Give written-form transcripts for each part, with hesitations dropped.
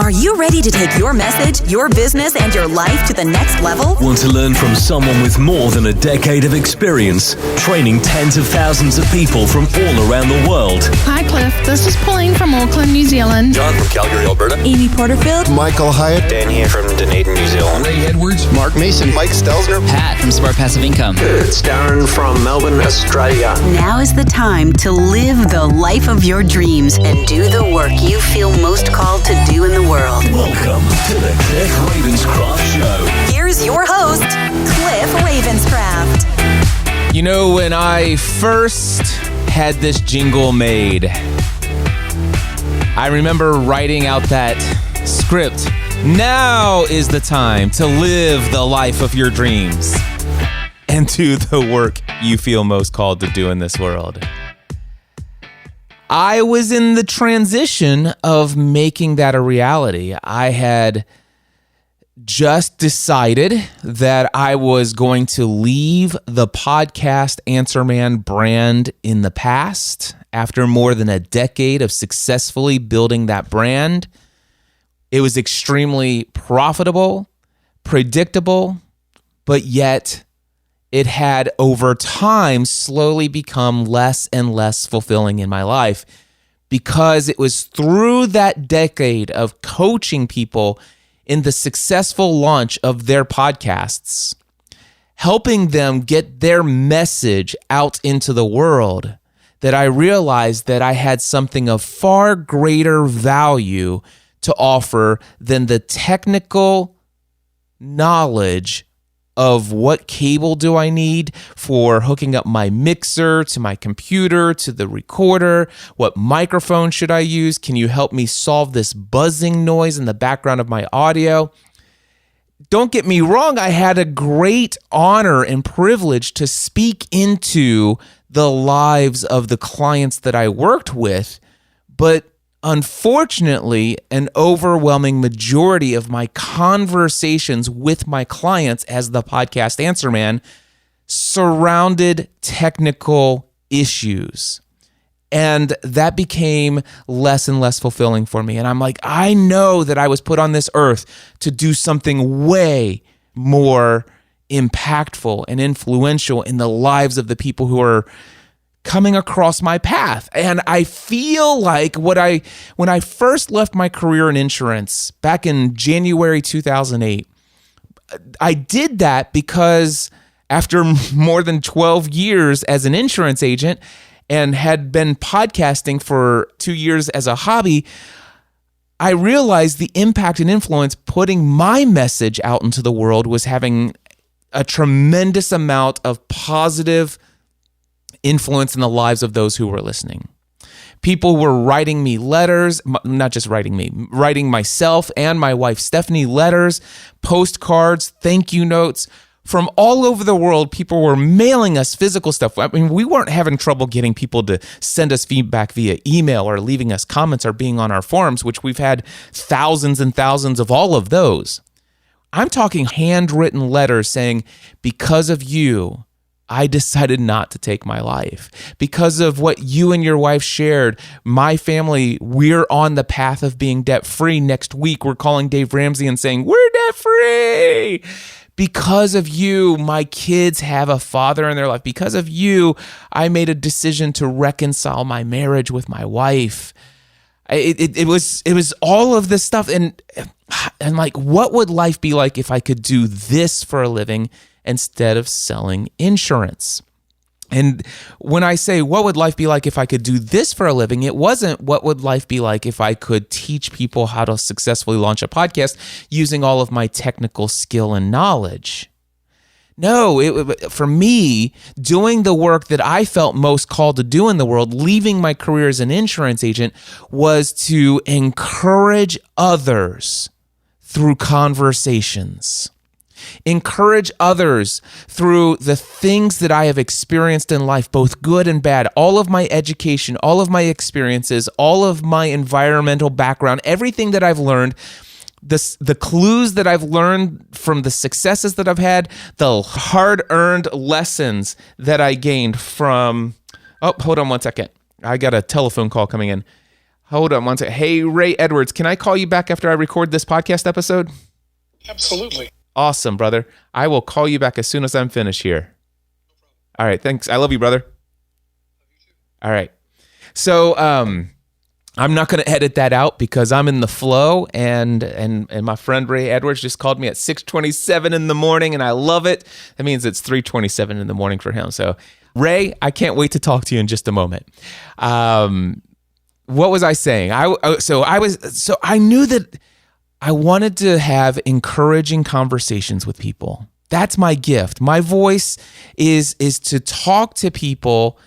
Are you ready to take your message, your business, and your life to the next level? Want to learn from someone with more than a decade of experience, training tens of thousands of people from all around the world? Hi, Cliff. This is Pauline from Auckland, New Zealand. John from Calgary, Alberta. Amy Porterfield. Michael Hyatt. Dan here from Dunedin, New Zealand. Ray Edwards. Mark Mason. Mike Stelzner. Pat from Smart Passive Income. It's Darren from Melbourne, Australia. Now is the time to live the life of your dreams and do the work you feel most called to do in the world. Welcome to the Cliff Ravenscraft Show. Here's your host, Cliff Ravenscraft. You know, when I first had this jingle made, I remember writing out that script. Now is the time to live the life of your dreams and do the work you feel most called to do in this world. I was in the transition of making that a reality. I had just decided that I was going to leave the podcast Answer Man brand in the past after more than a decade of successfully building that brand. It was extremely profitable, predictable, but yet it had over time slowly become less and less fulfilling in my life because it was through that decade of coaching people in the successful launch of their podcasts, helping them get their message out into the world, that I realized that I had something of far greater value to offer than the technical knowledge of what cable do I need for hooking up my mixer to my computer to the recorder, what microphone should I use, can you help me solve this buzzing noise in the background of my audio? Don't get me wrong, I had a great honor and privilege to speak into the lives of the clients that I worked with, but unfortunately, an overwhelming majority of my conversations with my clients as the podcast Answer Man surrounded technical issues. And that became less and less fulfilling for me. And I'm like, I know that I was put on this earth to do something way more impactful and influential in the lives of the people who are coming across my path. And I feel like when I first left my career in insurance back in January 2008, I did that because after more than 12 years as an insurance agent and had been podcasting for 2 years as a hobby, I realized the impact and influence putting my message out into the world was having a tremendous amount of positive influence in the lives of those who were listening. People were writing me letters, not just writing me, writing myself and my wife Stephanie letters, postcards, thank you notes from all over the world. People were mailing us physical stuff. I mean, we weren't having trouble getting people to send us feedback via email or leaving us comments or being on our forums, which we've had thousands and thousands of all of those. I'm talking handwritten letters saying, because of you, I decided not to take my life. Because of what you and your wife shared, my family, we're on the path of being debt-free. Next week, we're calling Dave Ramsey and saying, we're debt-free. Because of you, my kids have a father in their life. Because of you, I made a decision to reconcile my marriage with my wife. It was all of this stuff. And like, what would life be like if I could do this for a living instead of selling insurance? And when I say, what would life be like if I could do this for a living, it wasn't what would life be like if I could teach people how to successfully launch a podcast using all of my technical skill and knowledge. No, for me, doing the work that I felt most called to do in the world, leaving my career as an insurance agent, was to encourage others through conversations. Encourage others through the things that I have experienced in life, both good and bad, all of my education, all of my experiences, all of my environmental background, everything that I've learned, the clues that I've learned from the successes that I've had, the hard-earned lessons that I gained from, oh, hold on one second. I got a telephone call coming in. Hold on one second. Hey, Ray Edwards, can I call you back after I record this podcast episode? Absolutely. Awesome, brother. I will call you back as soon as I'm finished here. All right, thanks. I love you, brother. All right. So I'm not going to edit that out because I'm in the flow, and my friend Ray Edwards just called me at 6:27 in the morning, and I love it. That means it's 3:27 in the morning for him. So, Ray, I can't wait to talk to you in just a moment. What was I saying? I knew that I wanted to have encouraging conversations with people. That's my gift. My voice is to talk to people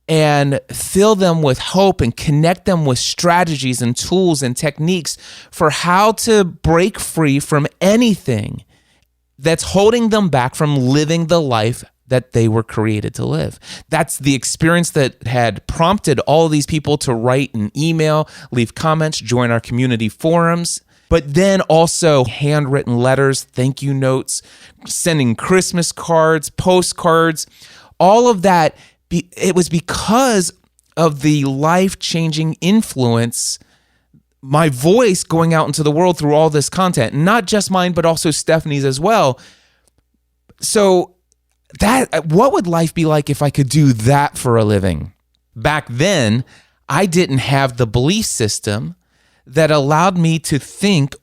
and fill them with hope and connect them with strategies and tools and techniques for how to break free from anything that's holding them back from living the life that they were created to live. That's the experience that had prompted all of these people to write an email, leave comments, join our community forums, but then also handwritten letters, thank you notes, sending Christmas cards, postcards, all of that. It was because of the life-changing influence, my voice going out into the world through all this content, not just mine, but also Stephanie's as well. So what would life be like if I could do that for a living? Back then, I didn't have the belief system that allowed me to think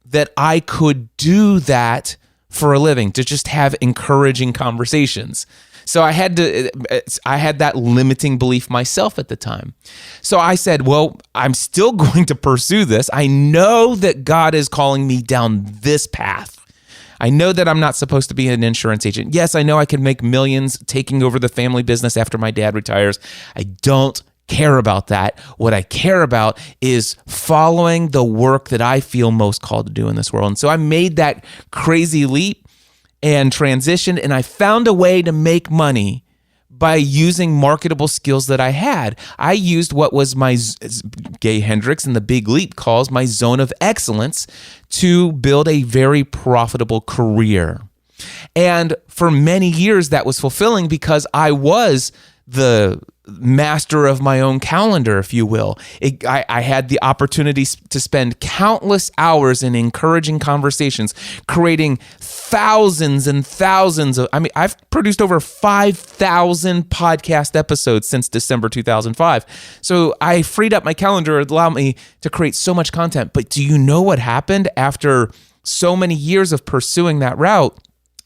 that I could do that for a living, to just have encouraging conversations. So I had that limiting belief myself at the time. So I said, well, I'm still going to pursue this. I know that God is calling me down this path. I know that I'm not supposed to be an insurance agent. Yes, I know I can make millions taking over the family business after my dad retires. I don't care about that. What I care about is following the work that I feel most called to do in this world. And so I made that crazy leap and transitioned, and I found a way to make money by using marketable skills that I had. I used what was my, Gay Hendricks and the Big Leap calls my zone of excellence to build a very profitable career. And for many years, that was fulfilling because I was the master of my own calendar, if you will. I had the opportunity to spend countless hours in encouraging conversations, creating thousands and thousands of, I've produced over 5,000 podcast episodes since December 2005. So I freed up my calendar. It allowed me to create so much content. But do you know what happened after so many years of pursuing that route?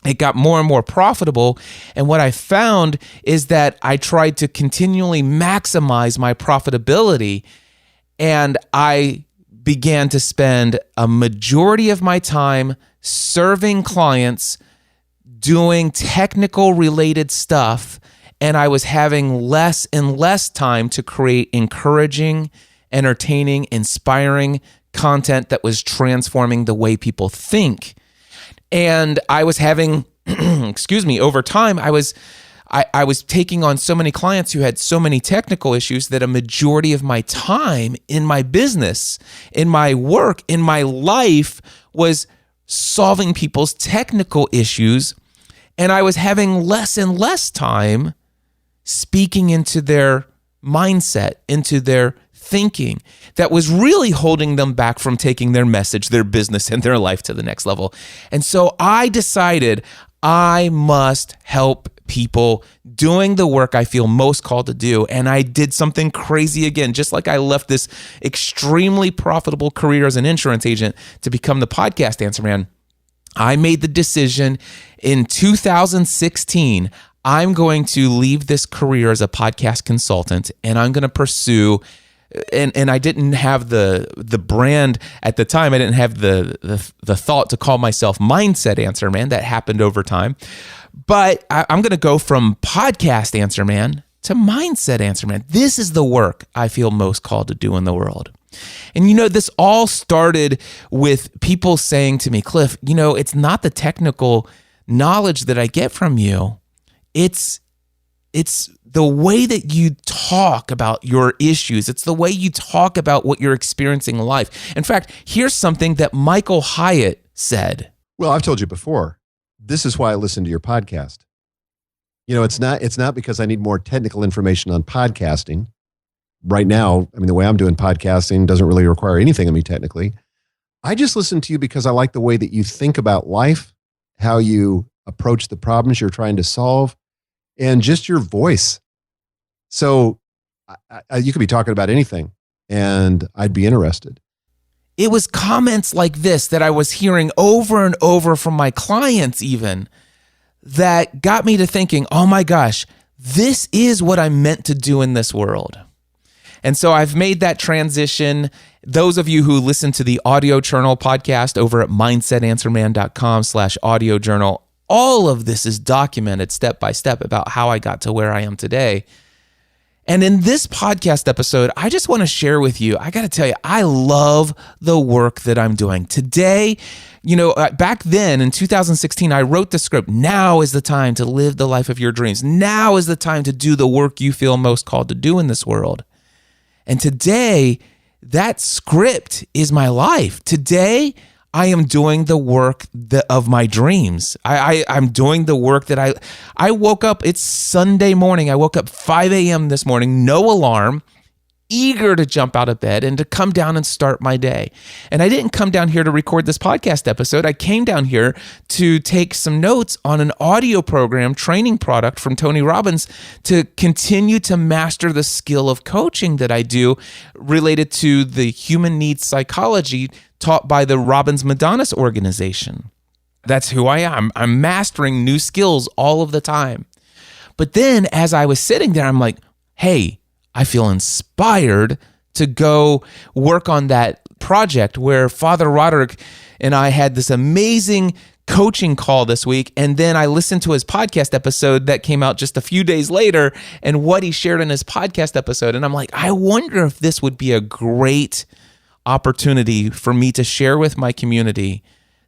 It got more and more profitable. And what I found is that I tried to continually maximize my profitability. And I began to spend a majority of my time serving clients, doing technical related stuff. And I was having less and less time to create encouraging, entertaining, inspiring content that was transforming the way people think. And I was having, over time, I was taking on so many clients who had so many technical issues that a majority of my time in my business, in my work, in my life was solving people's technical issues. And I was having less and less time speaking into their mindset, into their thinking that was really holding them back from taking their message, their business, and their life to the next level. And so I decided I must help people doing the work I feel most called to do. And I did something crazy again, just like I left this extremely profitable career as an insurance agent to become the podcast answer man. I made the decision in 2016, I'm going to leave this career as a podcast consultant and I'm going to pursue. And I didn't have the brand at the time. I didn't have the thought to call myself Mindset Answer Man. That happened over time. But I'm going to go from Podcast Answer Man to Mindset Answer Man. This is the work I feel most called to do in the world. And this all started with people saying to me, Cliff, it's not the technical knowledge that I get from you. It's the way that you talk about your issues. It's the way you talk about what you're experiencing in life. In fact, here's something that Michael Hyatt said. Well, I've told you before, this is why I listen to your podcast. It's not because I need more technical information on podcasting. right now, I mean, the way I'm doing podcasting doesn't really require anything of me technically. I just listen to you because I like the way that you think about life, how you approach the problems you're trying to solve, and just your voice. So you could be talking about anything and I'd be interested. It was comments like this that I was hearing over and over from my clients even that got me to thinking, oh my gosh, this is what I'm meant to do in this world. And so I've made that transition. Those of you who listen to the Audio Journal podcast over at mindsetanswerman.com/audio journal, all of this is documented step by step about how I got to where I am today. And in this podcast episode, I just want to share with you, I got to tell you, I love the work that I'm doing. Today, back then in 2016, I wrote the script. Now is the time to live the life of your dreams. Now is the time to do the work you feel most called to do in this world. And today, that script is my life. Today, I am doing the work of my dreams. I'm doing the work that I woke up, it's Sunday morning. I woke up 5 a.m. this morning, no alarm, eager to jump out of bed and to come down and start my day. And I didn't come down here to record this podcast episode. I came down here to take some notes on an audio program training product from Tony Robbins to continue to master the skill of coaching that I do related to the human needs psychology taught by the Robbins Madonnas organization. That's who I am. I'm mastering new skills all of the time. But then as I was sitting there, I'm like, hey, I feel inspired to go work on that project where Father Roderick and I had this amazing coaching call this week. And then I listened to his podcast episode that came out just a few days later and what he shared in his podcast episode. And I'm like, I wonder if this would be a great opportunity for me to share with my community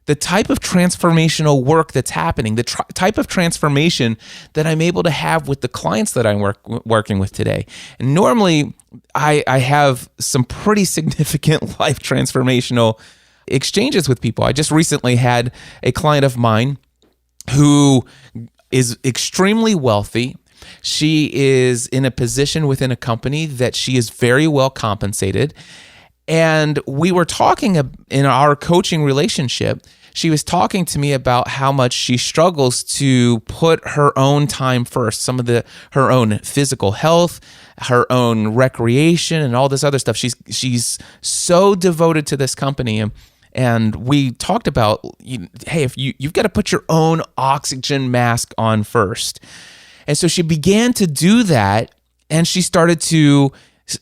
the type of transformational work that's happening, the type of transformation that I'm able to have with the clients that I'm working with today. And normally, I have some pretty significant life transformational exchanges with people. I just recently had a client of mine who is extremely wealthy. She is in a position within a company that she is very well compensated. And we were talking in our coaching relationship, she was talking to me about how much she struggles to put her own time first, her own physical health, her own recreation, and all this other stuff. She's so devoted to this company. And we talked about, hey, if you've got to put your own oxygen mask on first. And so she began to do that, and she started to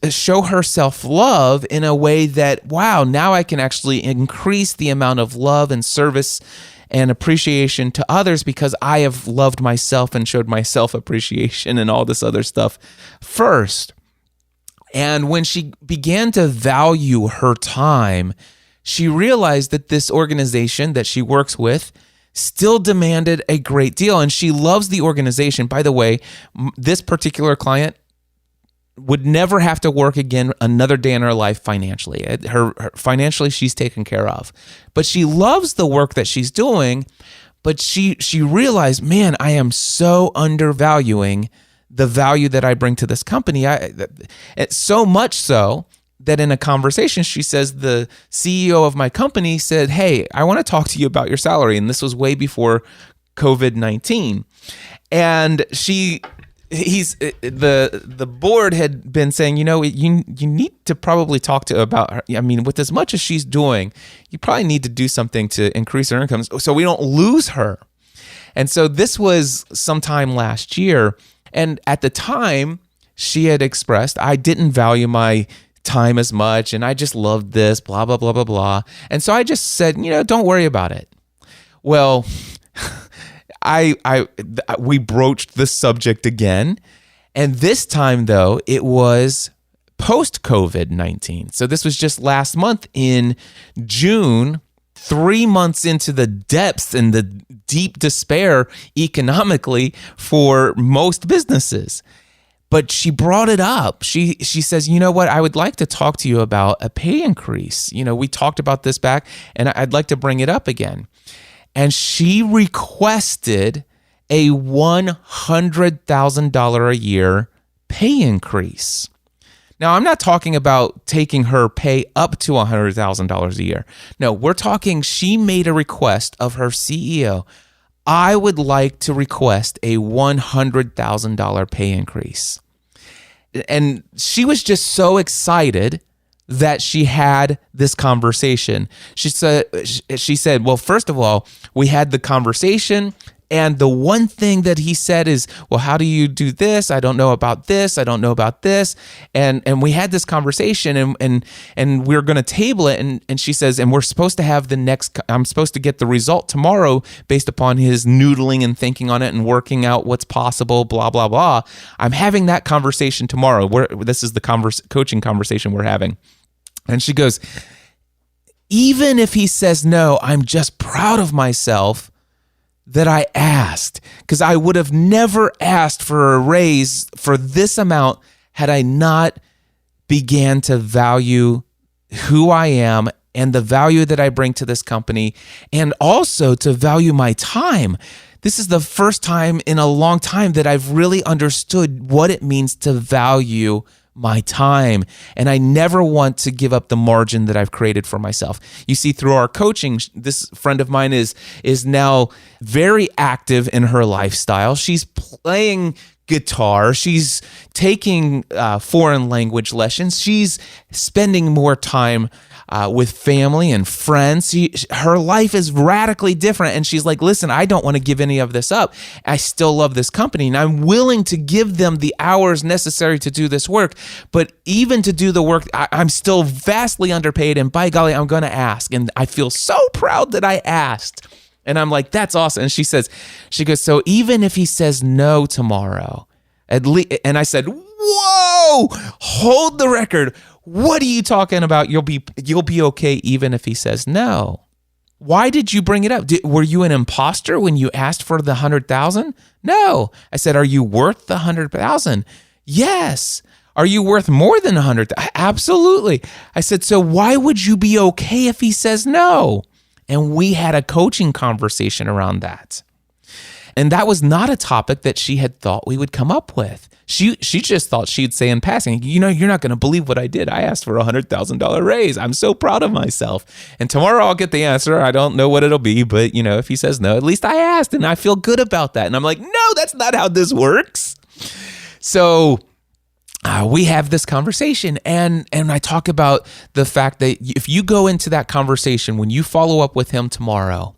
show her self-love in a way that, wow, now I can actually increase the amount of love and service and appreciation to others because I have loved myself and showed myself appreciation and all this other stuff first. And when she began to value her time, she realized that this organization that she works with still demanded a great deal. And she loves the organization. By the way, this particular client would never have to work again another day in her life financially. Her financially, she's taken care of. But she loves the work that she's doing, but she realized, man, I am so undervaluing the value that I bring to this company. So much so that in a conversation, she says, the CEO of my company said, hey, I want to talk to you about your salary. And this was way before COVID-19. And the board had been saying, you need to probably talk to about her. I mean, with as much as she's doing, you probably need to do something to increase her income so we don't lose her. And so this was sometime last year. And at the time, she had expressed, I didn't value my time as much, and I just loved this, blah, blah, blah, blah, blah. And so I just said, don't worry about it. Well, we broached the subject again, and this time though it was post COVID-19. So this was just last month in June, 3 months into the depths and the deep despair economically for most businesses. But she brought it up. She says, you know what? I would like to talk to you about a pay increase. We talked about this back, and I'd like to bring it up again. And she requested a $100,000 a year pay increase. Now, I'm not talking about taking her pay up to $100,000 a year. No, we're talking she made a request of her CEO. I would like to request a $100,000 pay increase. And she was just so excited that she had this conversation. She said, well, first of all, we had the conversation, and the one thing that he said is, well, how do you do this? I don't know about this. I don't know about this. And we had this conversation, and we're going to table it. And she says, and we're supposed to have I'm supposed to get the result tomorrow based upon his noodling and thinking on it and working out what's possible, blah, blah, blah. I'm having that conversation tomorrow. This is the coaching conversation we're having. And she goes, even if he says no, I'm just proud of myself that I asked, because I would have never asked for a raise for this amount had I not began to value who I am and the value that I bring to this company, and also to value my time. This is the first time in a long time that I've really understood what it means to value my time. And I never want to give up the margin that I've created for myself. You see, through our coaching, this friend of mine is now very active in her lifestyle. She's playing guitar. She's taking foreign language lessons. She's spending more time with family and friends. Her life is radically different. And she's like, listen, I don't want to give any of this up. I still love this company, and I'm willing to give them the hours necessary to do this work. But even to do the work, I'm still vastly underpaid. And by golly, I'm going to ask. And I feel so proud that I asked. And I'm like, that's awesome. And she goes, so even if he says no tomorrow, at least, and I said, whoa, hold the record. What are you talking about? You'll be okay even if he says no. Why did you bring it up? Were you an imposter when you asked for the 100,000? No. I said, are you worth the 100,000? Yes. Are you worth more than 100,000? Absolutely. I said, so why would you be okay if he says no? And we had a coaching conversation around that. And that was not a topic that she had thought we would come up with. She just thought she'd say in passing, you're not going to believe what I did. I asked for a $100,000 raise. I'm so proud of myself. And tomorrow I'll get the answer. I don't know what it'll be, but if he says no, at least I asked, and I feel good about that. And I'm like, no, that's not how this works. So we have this conversation, and I talk about the fact that if you go into that conversation, when you follow up with him tomorrow,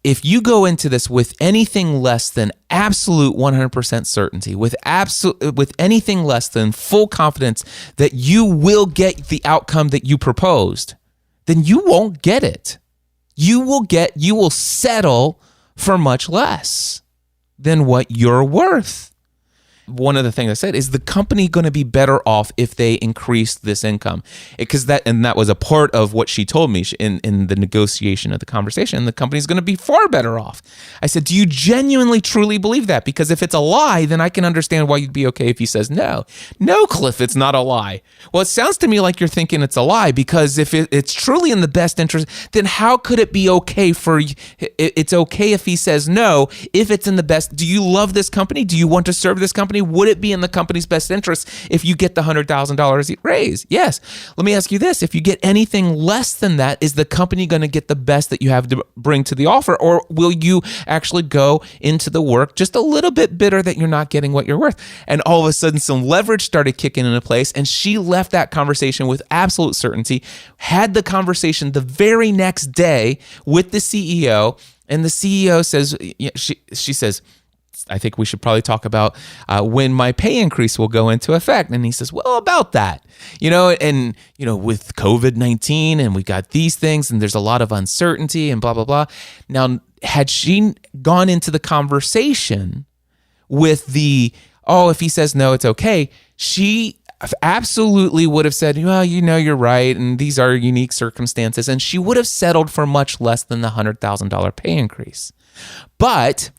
if you go into this with anything less than absolute 100% certainty, with anything less than full confidence that you will get the outcome that you proposed, then you won't get it. You will settle for much less than what you're worth. One of the things I said is the company going to be better off if they increase this income, because that was a part of what she told me in the negotiation of the conversation. The company's going to be far better off. I said, do you genuinely truly believe that? Because if it's a lie, then I can understand why you'd be okay if he says no. No, Cliff, it's not a lie. Well, it sounds to me like you're thinking it's a lie, because if it's truly in the best interest, then how could it be okay it's okay if he says no, if it's in the best? Do you love this company? Do you want to serve this company? Would it be in the company's best interest if you get the $100,000 raise? Yes. Let me ask you this. If you get anything less than that, is the company going to get the best that you have to bring to the offer? Or will you actually go into the work just a little bit bitter that you're not getting what you're worth? And all of a sudden, some leverage started kicking into place, and she left that conversation with absolute certainty, had the conversation the very next day with the CEO, and the CEO says, she says, I think we should probably talk about when my pay increase will go into effect. And he says, well, about that, with COVID-19 and we got these things and there's a lot of uncertainty and blah, blah, blah. Now, had she gone into the conversation with if he says no, it's okay, she absolutely would have said, well, you're right, and these are unique circumstances. And she would have settled for much less than the $100,000 pay increase. But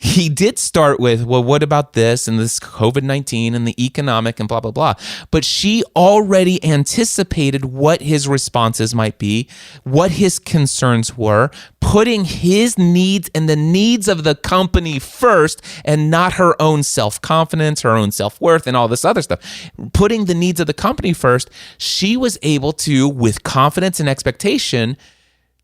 he did start with, well, what about this and this COVID-19 and the economic and blah, blah, blah. But she already anticipated what his responses might be, what his concerns were, putting his needs and the needs of the company first and not her own self-confidence, her own self-worth, and all this other stuff. Putting the needs of the company first, she was able to, with confidence and expectation,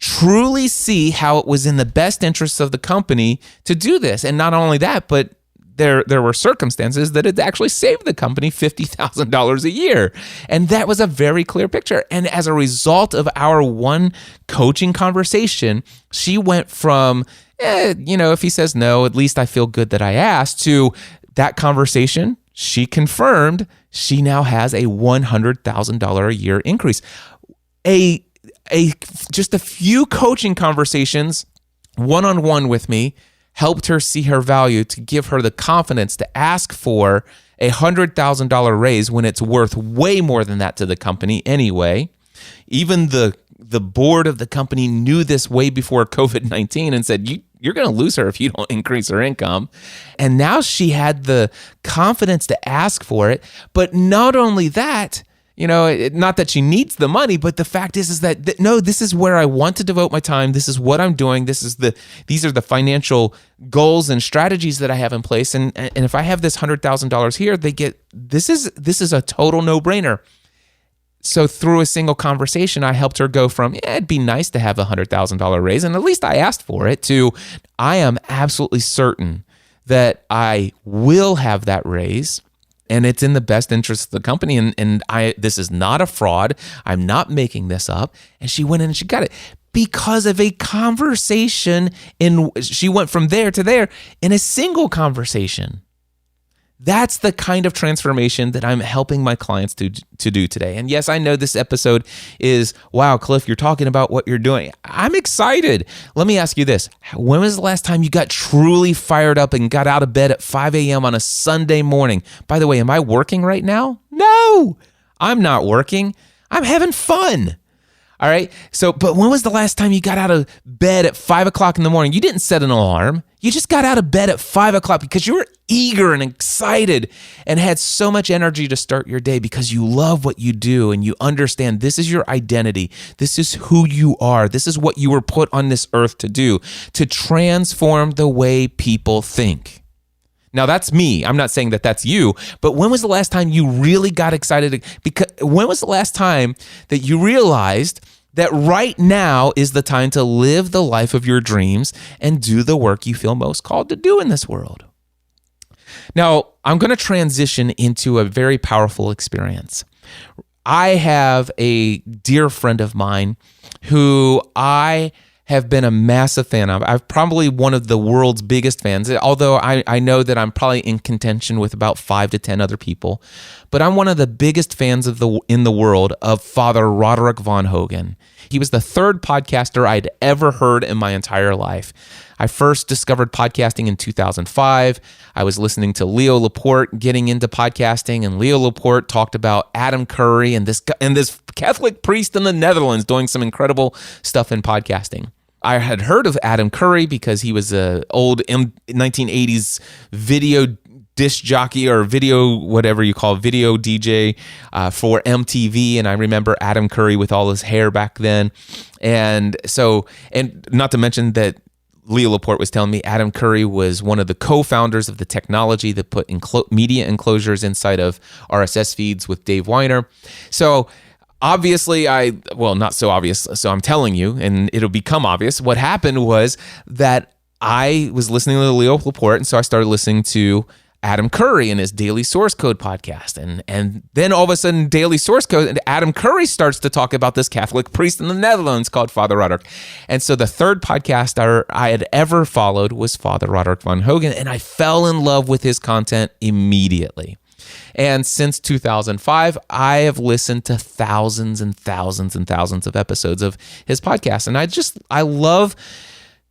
truly see how it was in the best interests of the company to do this. And not only that, but there were circumstances that it actually saved the company $50,000 a year. And that was a very clear picture. And as a result of our one coaching conversation, she went from, if he says no, at least I feel good that I asked, to that conversation. She confirmed she now has a $100,000 a year increase. Just a few coaching conversations one-on-one with me helped her see her value, to give her the confidence to ask for a $100,000 raise when it's worth way more than that to the company anyway. Even the board of the company knew this way before COVID-19 and said, you're going to lose her if you don't increase her income. And now she had the confidence to ask for it. But not only that, not that she needs the money, but the fact is that no, this is where I want to devote my time. This is what I'm doing. These are the financial goals and strategies that I have in place. And if I have this $100,000 here, this is a total no-brainer. So through a single conversation, I helped her go from, it'd be nice to have a $100,000 raise, and at least I asked for it, to I am absolutely certain that I will have that raise. And it's in the best interest of the company. And this is not a fraud. I'm not making this up. And she went in and she got it because of a conversation. She went from there to there in a single conversation. That's the kind of transformation that I'm helping my clients to do today. And yes, I know this episode is, wow, Cliff, you're talking about what you're doing. I'm excited. Let me ask you this. When was the last time you got truly fired up and got out of bed at 5 a.m. on a Sunday morning? By the way, am I working right now? No, I'm not working. I'm having fun. All right. But when was the last time you got out of bed at 5 o'clock in the morning? You didn't set an alarm. You just got out of bed at 5 o'clock because you were eager and excited and had so much energy to start your day because you love what you do and you understand this is your identity. This is who you are. This is what you were put on this earth to do, to transform the way people think. Now, that's me. I'm not saying that that's you, but when was the last time you really got excited? Because when was the last time that you realized that right now is the time to live the life of your dreams and do the work you feel most called to do in this world? Now, I'm going to transition into a very powerful experience. I have a dear friend of mine who I have been a massive fan of. I'm probably one of the world's biggest fans, although I know that I'm probably in contention with about 5 to 10 other people. But I'm one of the biggest fans in the world of Father Roderick von Hogan. He was the third podcaster I'd ever heard in my entire life. I first discovered podcasting in 2005. I was listening to Leo Laporte getting into podcasting, and Leo Laporte talked about Adam Curry and this Catholic priest in the Netherlands doing some incredible stuff in podcasting. I had heard of Adam Curry because he was an old 1980s video disc jockey or video, whatever you call it, video DJ for MTV. And I remember Adam Curry with all his hair back then. And not to mention that Leo Laporte was telling me Adam Curry was one of the co-founders of the technology that put media enclosures inside of RSS feeds with Dave Weiner. So obviously, not so obvious, so I'm telling you, and it'll become obvious. What happened was that I was listening to Leo Laporte, and so I started listening to Adam Curry and his Daily Source Code podcast. And then all of a sudden, Daily Source Code, and Adam Curry starts to talk about this Catholic priest in the Netherlands called Father Roderick. And so the third podcast I had ever followed was Father Roderick von Hogan, and I fell in love with his content immediately. And since 2005, I have listened to thousands and thousands and thousands of episodes of his podcast. And I love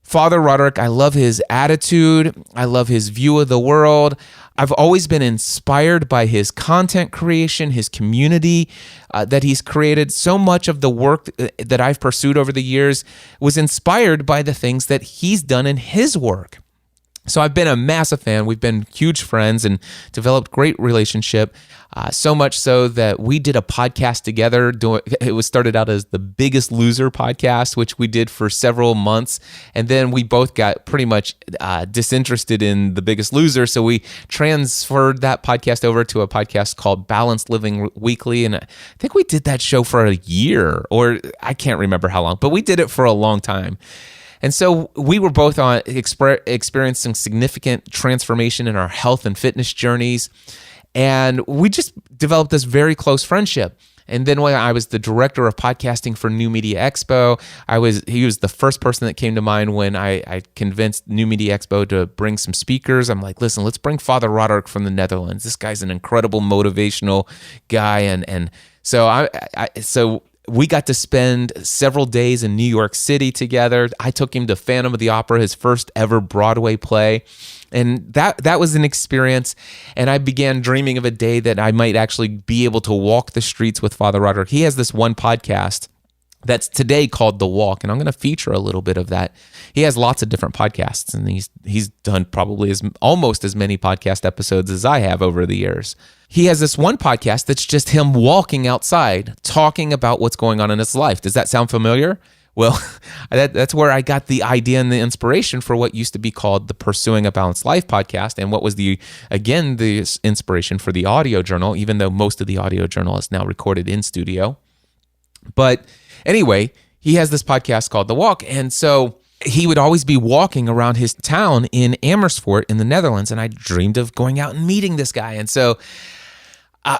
Father Roderick. I love his attitude. I love his view of the world. I've always been inspired by his content creation, his community that he's created. So much of the work that I've pursued over the years was inspired by the things that he's done in his work. So I've been a massive fan. We've been huge friends and developed great relationship. So much so that we did a podcast together. It was started out as the Biggest Loser podcast, which we did for several months. And then we both got pretty much disinterested in the Biggest Loser. So we transferred that podcast over to a podcast called Balanced Living Weekly. And I think we did that show for a year, or I can't remember how long, but we did it for a long time. And so we were both experiencing significant transformation in our health and fitness journeys. And we just developed this very close friendship. And then when I was the director of podcasting for New Media Expo, he was the first person that came to mind when I convinced New Media Expo to bring some speakers. I'm like, listen, let's bring Father Roderick from the Netherlands. This guy's an incredible motivational guy. And so so we got to spend several days in New York City together. I took him to Phantom of the Opera, his first ever Broadway play. And that was an experience. And I began dreaming of a day that I might actually be able to walk the streets with Father Roderick. He has this one podcast that's today called The Walk, and I'm going to feature a little bit of that. He has lots of different podcasts, and he's done probably almost as many podcast episodes as I have over the years. He has this one podcast that's just him walking outside, talking about what's going on in his life. Does that sound familiar? Well, that's where I got the idea and the inspiration for what used to be called the Pursuing a Balanced Life podcast, and what was the inspiration for the audio journal, even though most of the audio journal is now recorded in studio. But anyway, he has this podcast called The Walk, and so he would always be walking around his town in Amersfoort in the Netherlands, and I dreamed of going out and meeting this guy, and so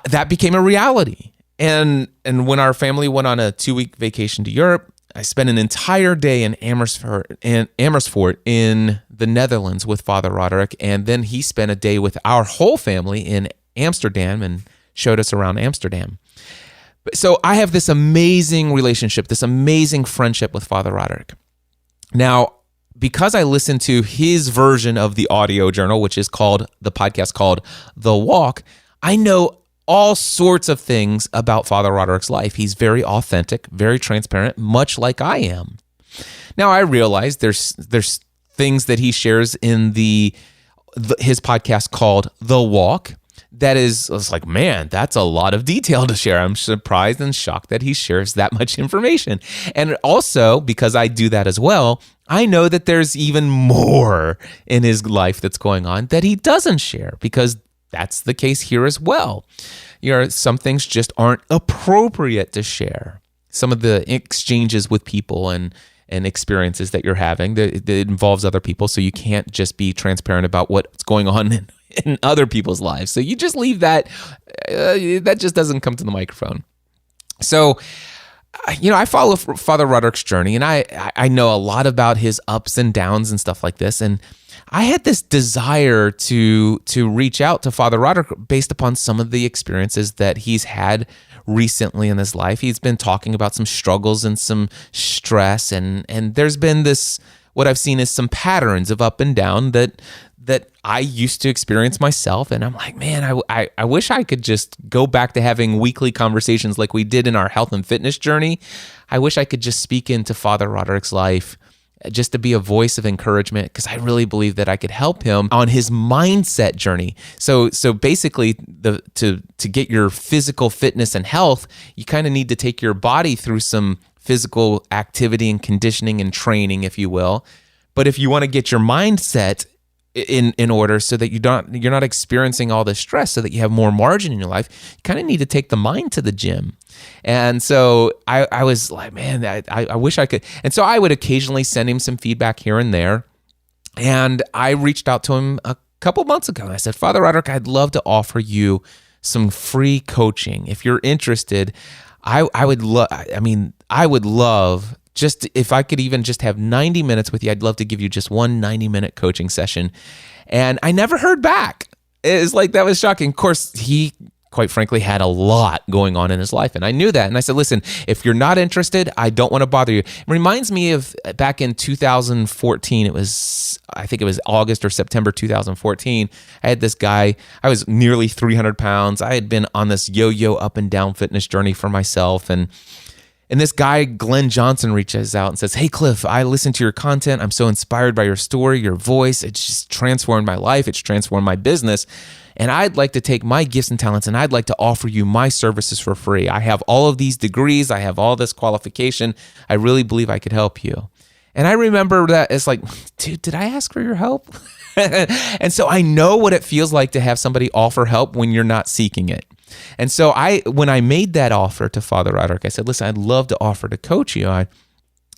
that became a reality. And when our family went on a 2-week vacation to Europe, I spent an entire day in Amersfoort in the Netherlands with Father Roderick, and then he spent a day with our whole family in Amsterdam and showed us around Amsterdam. So I have this amazing relationship, this amazing friendship with Father Roderick. Now, because I listened to his version of the audio journal, which is the podcast called The Walk, I know all sorts of things about Father Roderick's life. He's very authentic, very transparent, much like I am. Now, I realize there's things that he shares in his podcast called The Walk that is, it's like, man, that's a lot of detail to share. I'm surprised and shocked that he shares that much information. And also, because I do that as well, I know that there's even more in his life that's going on that he doesn't share, because that's the case here as well. Some things just aren't appropriate to share. Some of the exchanges with people and experiences that you're having that involves other people, so you can't just be transparent about what's going on in other people's lives. So you just leave that. That just doesn't come to the microphone. So, I follow Father Roderick's journey, and I know a lot about his ups and downs and stuff like this. And I had this desire to reach out to Father Roderick based upon some of the experiences that he's had recently in his life. He's been talking about some struggles and some stress, and there's been what I've seen is some patterns of up and down that I used to experience myself. And I'm like, man, I wish I could just go back to having weekly conversations like we did in our health and fitness journey. I wish I could just speak into Father Roderick's life, just to be a voice of encouragement, because I really believe that I could help him on his mindset journey. So basically, to get your physical fitness and health, you kind of need to take your body through some physical activity and conditioning and training, if you will. But if you want to get your mindset in order, so that you're not experiencing all this stress, so that you have more margin in your life, you kind of need to take the mind to the gym. And so I was like, man, I wish I could. And so I would occasionally send him some feedback here and there. And I reached out to him a couple months ago, and I said, Father Roderick, I'd love to offer you some free coaching. If you're interested, I would love just, if I could even just have 90 minutes with you, I'd love to give you just one 90-minute coaching session. And I never heard back. It's like, that was shocking. Of course, he, quite frankly, had a lot going on in his life, and I knew that. And I said, listen, if you're not interested, I don't want to bother you. It reminds me of back in 2014. I think it was August or September 2014. I had this guy. I was nearly 300 pounds. I had been on this yo-yo up and down fitness journey for myself, and And this guy, Glenn Johnson, reaches out and says, "Hey, Cliff, I listened to your content. I'm so inspired by your story, your voice. It's just transformed my life. It's transformed my business. And I'd like to take my gifts and talents and I'd like to offer you my services for free. I have all of these degrees. I have all this qualification. I really believe I could help you." And I remember that it's like, dude, did I ask for your help? And so I know what it feels like to have somebody offer help when you're not seeking it. And so when I made that offer to Father Roderick, I said, "Listen, I'd love to offer to coach you." I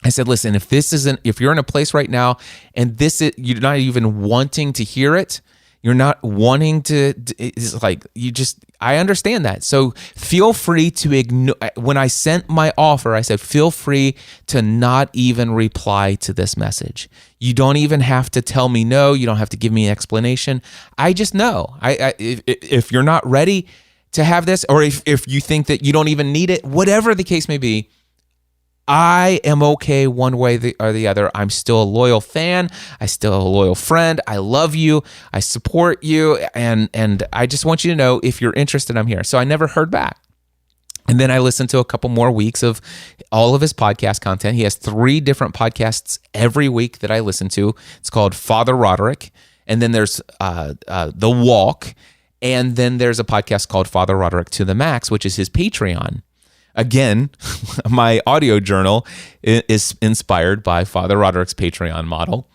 said, "Listen, if you're in a place right now and you're not even wanting to hear it, you're not wanting to, it's like, I understand that. So feel free to ignore." When I sent my offer, I said, "Feel free to not even reply to this message. You don't even have to tell me no. You don't have to give me an explanation. I just know. If you're not ready to have this, or if you think that you don't even need it, whatever the case may be, I am okay one way or the other. I'm still a loyal fan. I'm still a loyal friend. I love you. I support you. And I just want you to know, if you're interested, I'm here." So I never heard back. And then I listened to a couple more weeks of all of his podcast content. He has 3 different podcasts every week that I listen to. It's called Father Roderick. And then there's The Walk. And then there's a podcast called Father Roderick to the Max, which is his Patreon. Again, my audio journal is inspired by Father Roderick's Patreon model.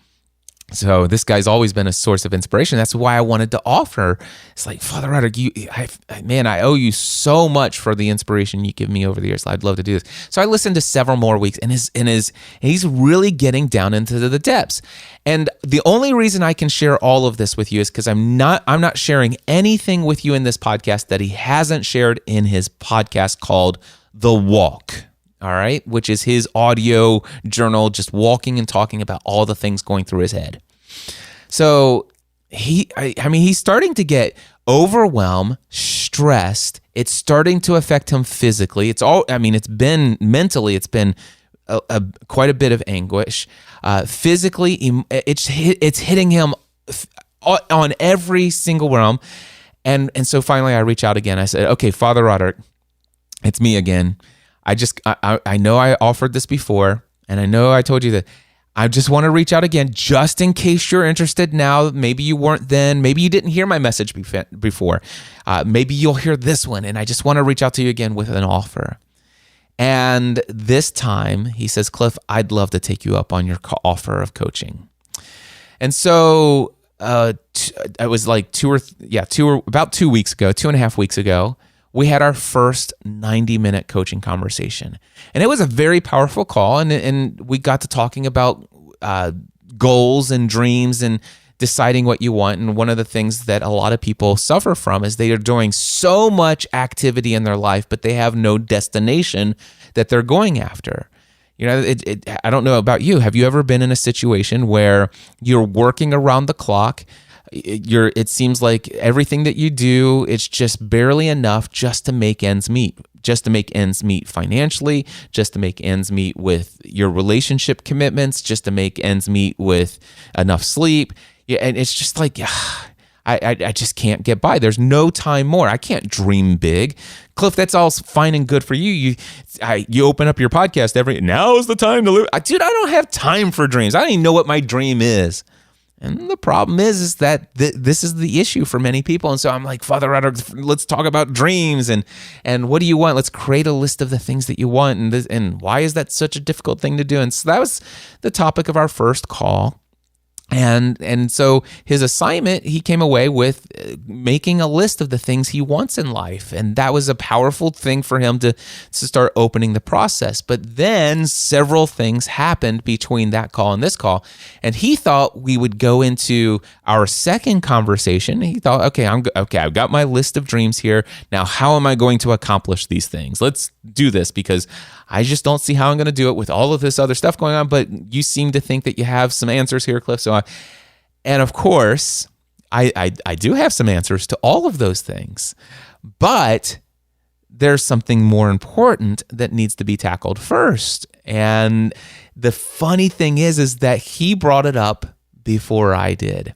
So this guy's always been a source of inspiration. That's why I wanted to offer. It's like, Father Roderick, I owe you so much for the inspiration you give me over the years. I'd love to do this. So I listened to several more weeks, and he's really getting down into the depths. And the only reason I can share all of this with you is because I'm not sharing anything with you in this podcast that he hasn't shared in his podcast called The Walk. All right, which is his audio journal, just walking and talking about all the things going through his head. So he's starting to get overwhelmed, stressed. It's starting to affect him physically. It's been mentally, it's been quite a bit of anguish. Physically, it's hitting him on every single realm. And so finally I reach out again. I said, "Okay, Father Roderick, it's me again. I know I offered this before, and I know I told you that. I just want to reach out again, just in case you're interested now. Maybe you weren't then. Maybe you didn't hear my message before. Maybe you'll hear this one, and I just want to reach out to you again with an offer." And this time, he says, "Cliff, I'd love to take you up on your offer of coaching." And so it was like about 2 weeks ago, 2.5 weeks ago, we had our first 90-minute coaching conversation. And it was a very powerful call, and we got to talking about goals and dreams and deciding what you want. And one of the things that a lot of people suffer from is they are doing so much activity in their life, but they have no destination that they're going after. You know, I don't know about you. Have you ever been in a situation where you're working around the clock? It seems like everything that you do, it's just barely enough just to make ends meet, financially, just to make ends meet with your relationship commitments, just to make ends meet with enough sleep. Yeah, and it's just like, I just can't get by. There's no time more. I can't dream big. Cliff, that's all fine and good for you. You open up your podcast now is the time to live. Dude, I don't have time for dreams. I don't even know what my dream is. And the problem is that this is the issue for many people. And so I'm like, Father Roderick, let's talk about dreams and what do you want? Let's create a list of the things that you want. And why is that such a difficult thing to do? And so that was the topic of our first call. And so his assignment, he came away with making a list of the things he wants in life. And that was a powerful thing for him to start opening the process. But then several things happened between that call and this call. And he thought we would go into our second conversation. He thought, okay, I've got my list of dreams here. Now, how am I going to accomplish these things? Let's do this, because I just don't see how I'm going to do it with all of this other stuff going on. But you seem to think that you have some answers here, Cliff. And of course, I do have some answers to all of those things. But there's something more important that needs to be tackled first. And the funny thing is that he brought it up before I did.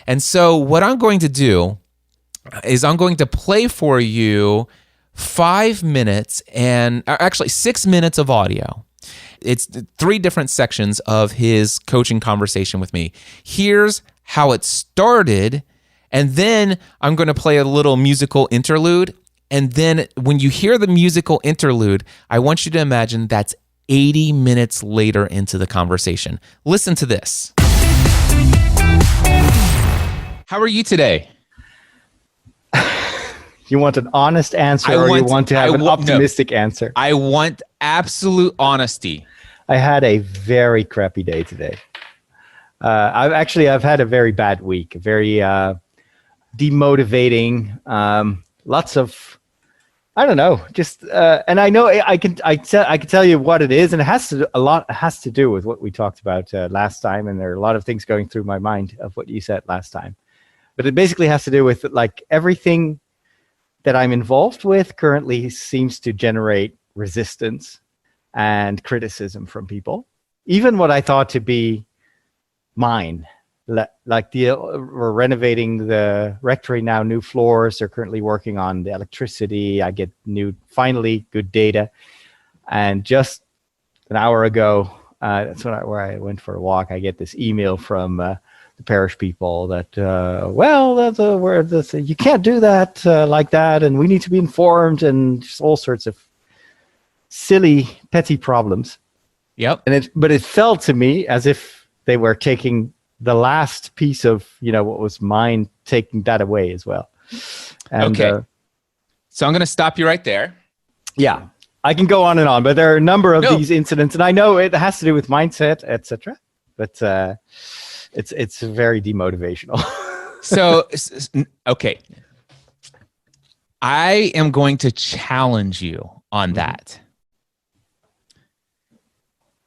And so what I'm going to do is I'm going to play for you 5 minutes and actually 6 minutes of audio. It's 3 different sections of his coaching conversation with me. Here's how it started, and then I'm going to play a little musical interlude. And then when you hear the musical interlude, I want you to imagine that's 80 minutes later into the conversation. Listen to this. How are you today? You want an honest answer, or you want to have an optimistic answer? I want absolute honesty. I had a very crappy day today. I've had a very bad week, very demotivating. Lots of, I don't know, just and I know I can tell you what it is, and it has to do with what we talked about last time, and there are a lot of things going through my mind of what you said last time. But it basically has to do with like everything that I'm involved with currently seems to generate resistance and criticism from people. Even what I thought to be mine, like we're renovating the rectory now, new floors. They're currently working on the electricity. I get finally good data. And just an hour ago, that's where I went for a walk. I get this email from the parish people that, you can't do that like that, and we need to be informed, and just all sorts of silly, petty problems. Yep. But it felt to me as if they were taking the last piece of, what was mine, taking that away as well. And, okay. So I'm going to stop you right there. Yeah, I can go on and on, but there are a number of these incidents, and I know it has to do with mindset, etc. But it's very demotivational. So, okay. I am going to challenge you on that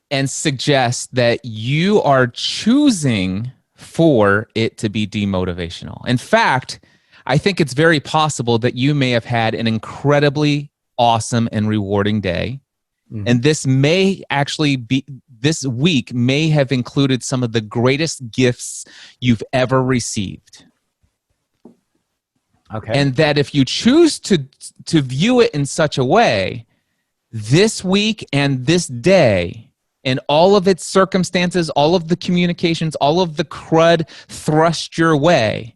and suggest that you are choosing for it to be demotivational. In fact, I think it's very possible that you may have had an incredibly awesome and rewarding day. Mm-hmm. And this week may have included some of the greatest gifts you've ever received. Okay. And that if you choose to view it in such a way, this week and this day and all of its circumstances, all of the communications, all of the crud thrust your way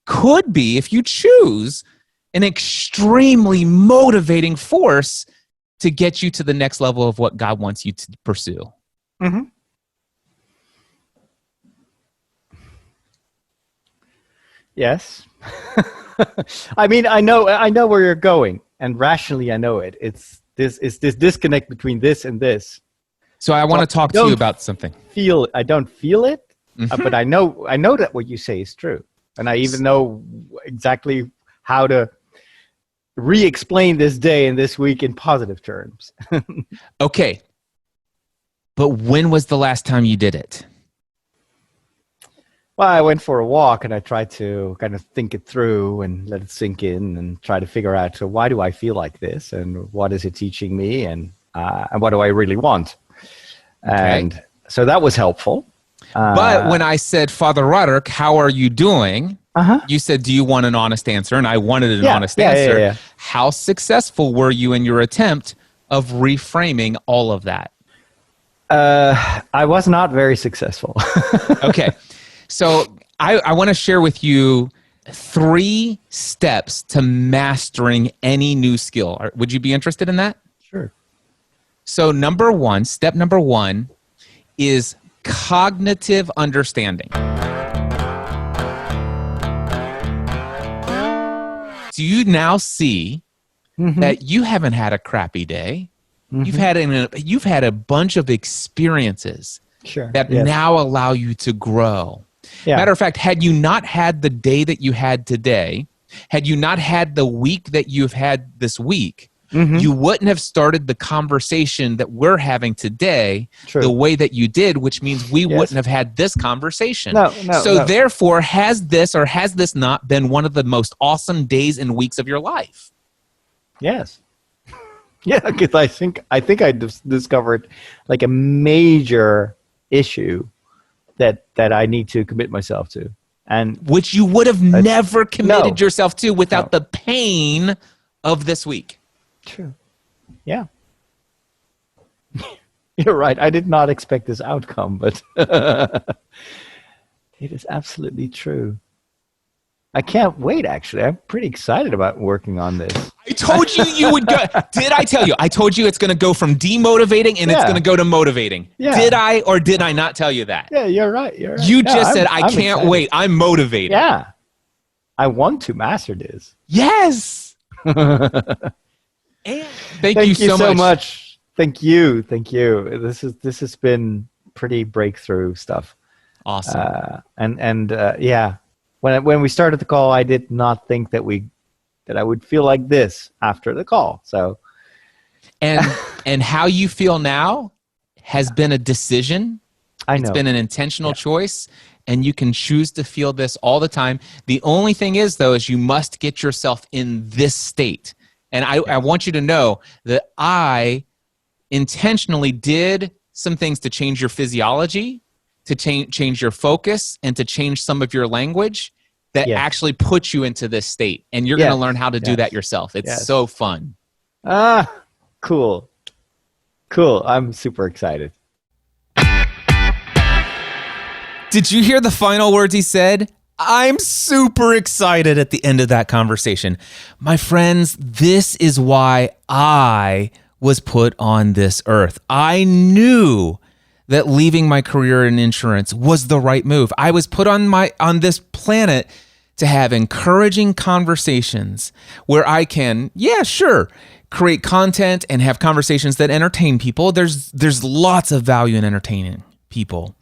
could be, if you choose, an extremely motivating force to get you to the next level of what God wants you to pursue. Mm-hmm. Yes. I mean, I know where you're going, and rationally I know it. It's this disconnect between this and this. So I want to talk to you about something. I don't feel it, but I know that what you say is true, and I even know exactly how to re-explain this day and this week in positive terms. Okay. But when was the last time you did it? Well, I went for a walk and I tried to kind of think it through and let it sink in and try to figure out, so why do I feel like this, and what is it teaching me, and what do I really want? Okay. And so that was helpful. But when I said, Father Roderick, how are you doing? You said, do you want an honest answer? And I wanted an honest answer. Yeah. How successful were you in your attempt of reframing all of that? I was not very successful. Okay. So I want to share with you 3 steps to mastering any new skill. Would you be interested in that? Sure. So step number one is cognitive understanding. Do you now see that you haven't had a crappy day? Mm-hmm. You've had a bunch of experiences that now allow you to grow. Yeah. Matter of fact, had you not had the day that you had today, had you not had the week that you've had this week, you wouldn't have started the conversation that we're having today the way that you did, which means we wouldn't have had this conversation. Therefore, has this not been one of the most awesome days and weeks of your life? Yes. Yeah, because I think I discovered like a major issue that I need to commit myself to, and which you would have never committed yourself to without the pain of this week. True. Yeah. You're right. I did not expect this outcome, but it is absolutely true. I can't wait, actually. I'm pretty excited about working on this. I told you would go. Did I tell you? I told you it's going to go from demotivating and it's going to go to motivating. Yeah. Did I or did I not tell you that? Yeah, you're right. You're right. You Yeah, just said, I I'm can't excited. wait. I'm motivated. Yeah. I want to master this. Yes. And thank you so much. Thank you. This has been pretty breakthrough stuff. Awesome. Yeah, when we started the call, I did not think that I would feel like this after the call. So, and how you feel now has been a decision. I know it's been an intentional choice, and you can choose to feel this all the time. The only thing is, though, is you must get yourself in this state. And I want you to know that I intentionally did some things to change your physiology, to change your focus, and to change some of your language that actually put you into this state. And you're going to learn how to do that yourself. It's so fun. Cool. I'm super excited. Did you hear the final words he said? I'm super excited at the end of that conversation. My friends, this is why I was put on this earth. I knew that leaving my career in insurance was the right move. I was put on this planet to have encouraging conversations where I can, create content and have conversations that entertain people. There's lots of value in entertaining people.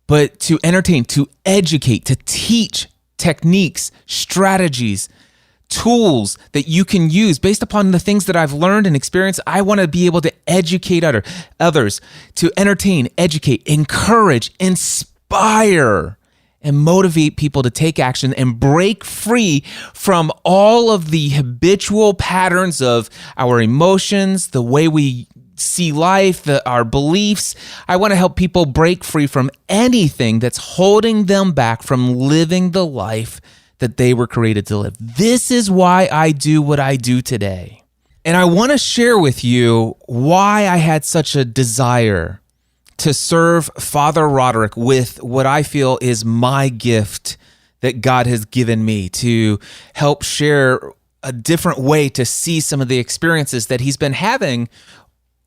But to entertain, to educate, to teach techniques, strategies, tools that you can use based upon the things that I've learned and experienced. I want to be able to educate others, to entertain, educate, encourage, inspire, and motivate people to take action and break free from all of the habitual patterns of our emotions, the way we see life, our beliefs. I want to help people break free from anything that's holding them back from living the life that they were created to live. This is why I do what I do today. And I want to share with you why I had such a desire to serve Father Roderick with what I feel is my gift that God has given me to help share a different way to see some of the experiences that he's been having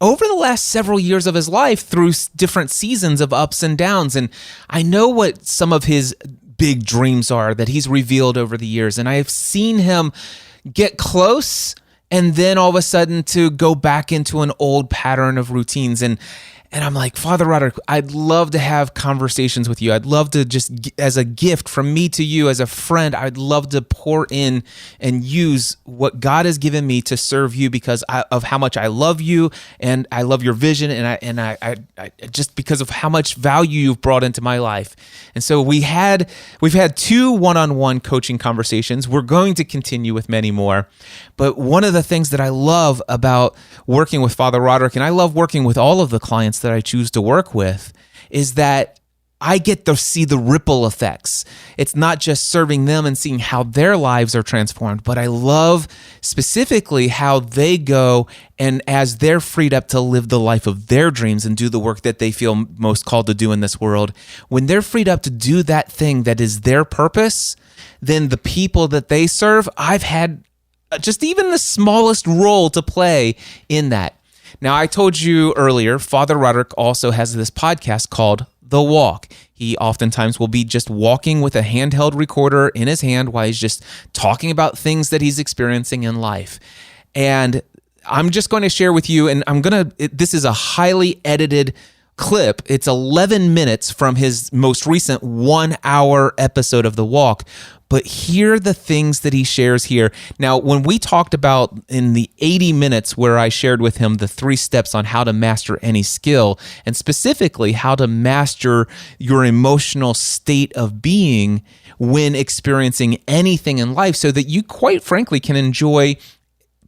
over the last several years of his life through different seasons of ups and downs. And I know what some of his big dreams are that he's revealed over the years. And I've seen him get close and then all of a sudden to go back into an old pattern of routines. And I'm like, Father Roderick, I'd love to have conversations with you. I'd love to just, as a gift from me to you, as a friend, I'd love to pour in and use what God has given me to serve you because of how much I love you and I love your vision and I just because of how much value you've brought into my life. And so we've had 2 one-on-one coaching conversations. We're going to continue with many more. But one of the things that I love about working with Father Roderick, and I love working with all of the clients that I choose to work with, is that I get to see the ripple effects. It's not just serving them and seeing how their lives are transformed, but I love specifically how they go and as they're freed up to live the life of their dreams and do the work that they feel most called to do in this world, when they're freed up to do that thing that is their purpose, then the people that they serve, I've had just even the smallest role to play in that. Now, I told you earlier, Father Roderick also has this podcast called The Walk. He oftentimes will be just walking with a handheld recorder in his hand while he's just talking about things that he's experiencing in life. And I'm just going to share with you, and this is a highly edited clip. It's 11 minutes from his most recent 1-hour episode of The Walk. But hear the things that he shares here. Now, when we talked about in the 80 minutes where I shared with him the 3 steps on how to master any skill, and specifically how to master your emotional state of being when experiencing anything in life so that you quite frankly can enjoy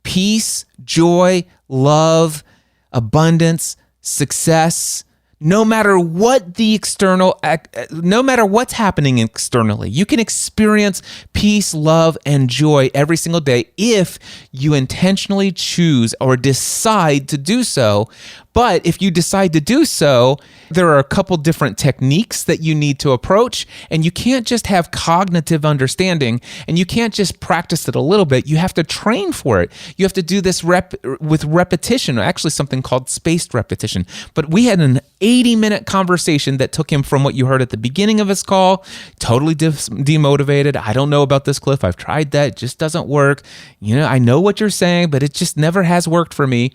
peace, joy, love, abundance, success, no matter what the external, no matter what's happening externally, you can experience peace, love, and joy every single day if you intentionally choose or decide to do so. But if you decide to do so, there are a couple different techniques that you need to approach, and you can't just have cognitive understanding, and you can't just practice it a little bit. You have to train for it. You have to do this with repetition, actually something called spaced repetition. But we had an 80-minute conversation that took him from what you heard at the beginning of his call, totally demotivated. I don't know about this, Cliff. I've tried that. It just doesn't work. You know, I know what you're saying, but it just never has worked for me.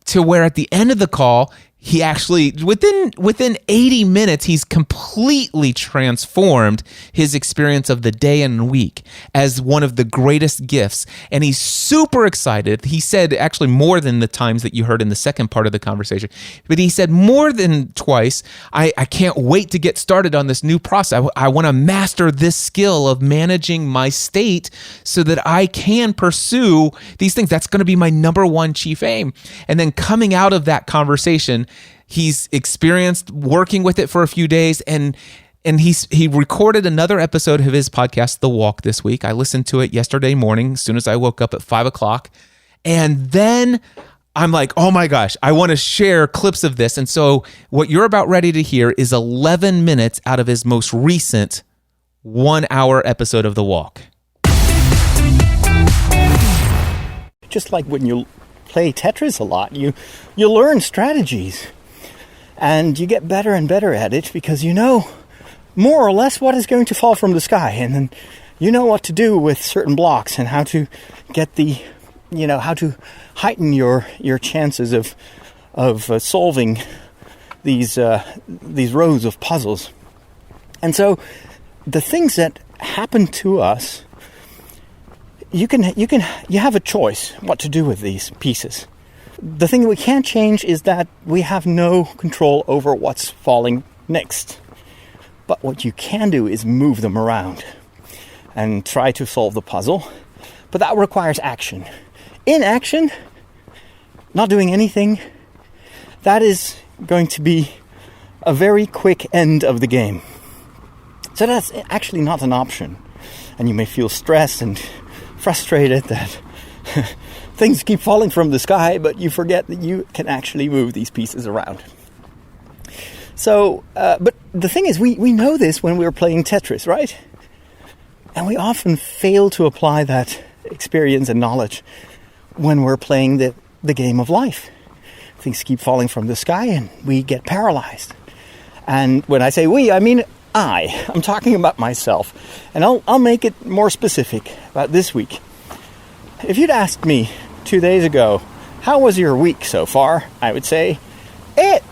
To where at the end of the call, he actually, within 80 minutes, he's completely transformed his experience of the day and week as one of the greatest gifts. And he's super excited. He said actually more than the times that you heard in the second part of the conversation, but he said more than twice, I can't wait to get started on this new process. I want to master this skill of managing my state so that I can pursue these things. That's going to be my number one chief aim. And then coming out of that conversation, he's experienced working with it for a few days, and he recorded another episode of his podcast, The Walk, this week. I listened to it yesterday morning as soon as I woke up at 5:00. And then I'm like, oh my gosh, I want to share clips of this. And so what you're about ready to hear is 11 minutes out of his most recent 1-hour episode of The Walk. Just like when you play Tetris a lot, you learn strategies and you get better and better at it because you know more or less what is going to fall from the sky, and then you know what to do with certain blocks and how to get how to heighten your chances of solving these rows of puzzles. And so the things that happen to us, you have a choice what to do with these pieces. The thing that we can't change is that we have no control over what's falling next. But what you can do is move them around and try to solve the puzzle. But that requires action. Inaction, not doing anything, that is going to be a very quick end of the game. So that's actually not an option. And you may feel stressed and frustrated that things keep falling from the sky, but you forget that you can actually move these pieces around. So, but the thing is, we know this when we're playing Tetris, right? And we often fail to apply that experience and knowledge when we're playing the game of life. Things keep falling from the sky and we get paralyzed. And when I say we, I mean I'm talking about myself. And I'll make it more specific about this week. If you'd asked me 2 days ago, how was your week so far? I would say, it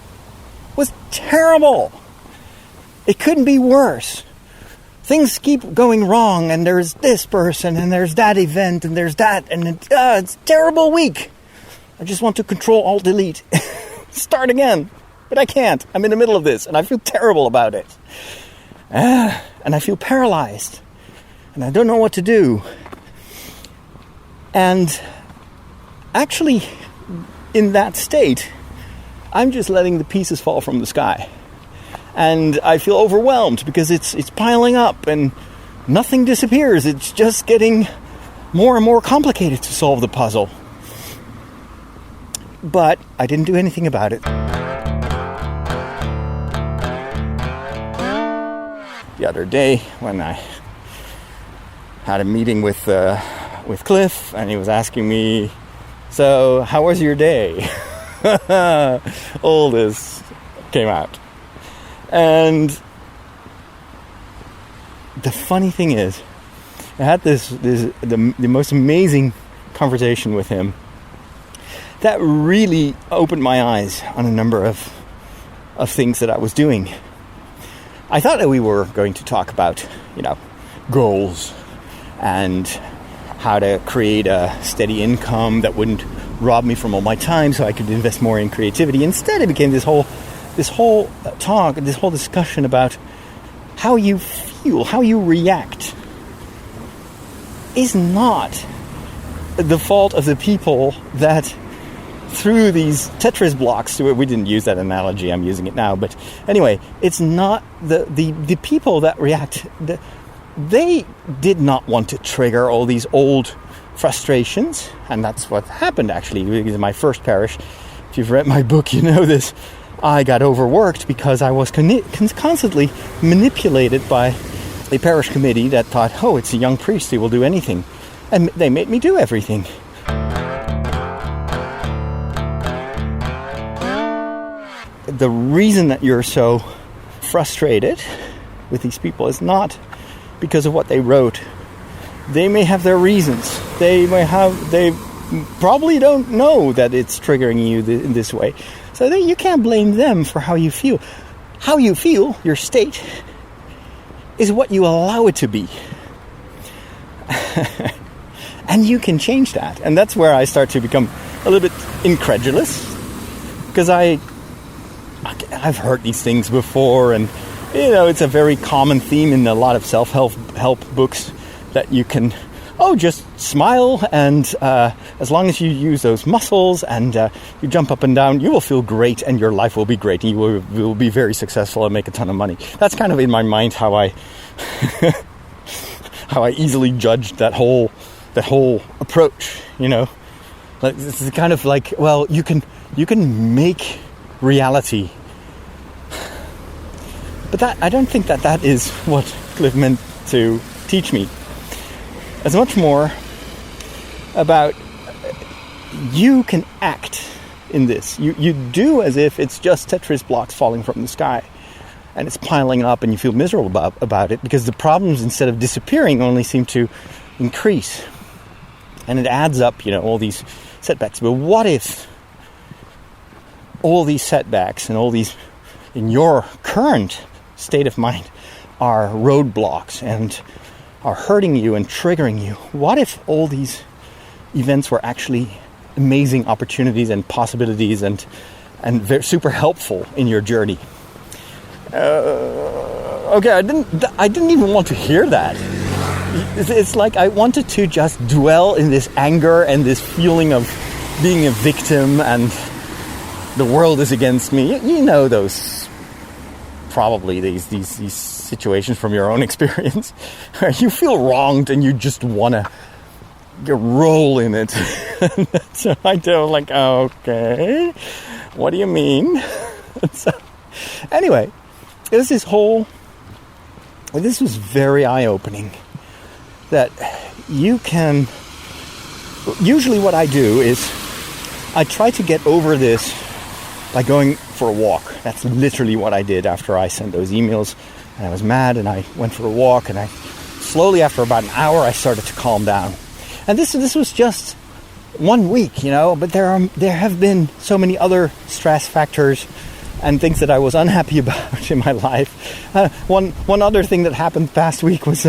was terrible. It couldn't be worse. Things keep going wrong, and there's this person, and there's that event, and there's that, and it's a terrible week. I just want to Control Alt Delete. Start again. But I can't. I'm in the middle of this, and I feel terrible about it. And I feel paralyzed. And I don't know what to do. And actually, in that state, I'm just letting the pieces fall from the sky. And I feel overwhelmed because it's piling up and nothing disappears. It's just getting more and more complicated to solve the puzzle. But I didn't do anything about it. The other day when I had a meeting with Cliff, and he was asking me, so how was your day? All this came out. And the funny thing is, I had the most amazing conversation with him that really opened my eyes on a number of things that I was doing. I thought that we were going to talk about, goals and how to create a steady income that wouldn't rob me from all my time so I could invest more in creativity. Instead, it became this whole talk, this whole discussion about how you feel, how you react is not the fault of the people that through these Tetris blocks. We didn't use that analogy. I'm using it now. But anyway, it's not the people that react. They did not want to trigger all these old frustrations. And that's what happened, actually. In my first parish, if you've read my book, you know this. I got overworked because I was constantly manipulated by a parish committee that thought, oh, it's a young priest, he will do anything. And they made me do everything. The reason that you're so frustrated with these people is not because of what they wrote. They may have their reasons. They probably don't know that it's triggering you in this way. So you can't blame them for how you feel. How you feel, your state, is what you allow it to be. And you can change that. And that's where I start to become a little bit incredulous. Because I've heard these things before, and it's a very common theme in a lot of self-help books that you can, just smile, and as long as you use those muscles and you jump up and down, you will feel great, and your life will be great, and you will be very successful and make a ton of money. That's kind of in my mind how I how I easily judge that whole approach. Like, it's kind of like, well, you can make reality. But I don't think that is what Cliff meant to teach me. It's much more about you can act in this. You do as if it's just Tetris blocks falling from the sky, and it's piling up, and you feel miserable about it because the problems, instead of disappearing, only seem to increase. And it adds up, all these setbacks. But what if all these setbacks and all these, in your current state of mind, are roadblocks and are hurting you and triggering you? What if all these events were actually amazing opportunities and possibilities and very super helpful in your journey? Okay, I didn't even want to hear that. It's like I wanted to just dwell in this anger and this feeling of being a victim and the world is against me. You know those, probably these situations from your own experience where you feel wronged and you just want to roll in it. So I do, like, okay, what do you mean? So, anyway, it was this was very eye-opening, that you can, usually what I do is I try to get over this by going for a walk. That's literally what I did after I sent those emails, and I was mad, and I went for a walk, and I slowly, after about an hour, I started to calm down. And this was just 1 week, but there have been so many other stress factors and things that I was unhappy about in my life. One other thing that happened past week was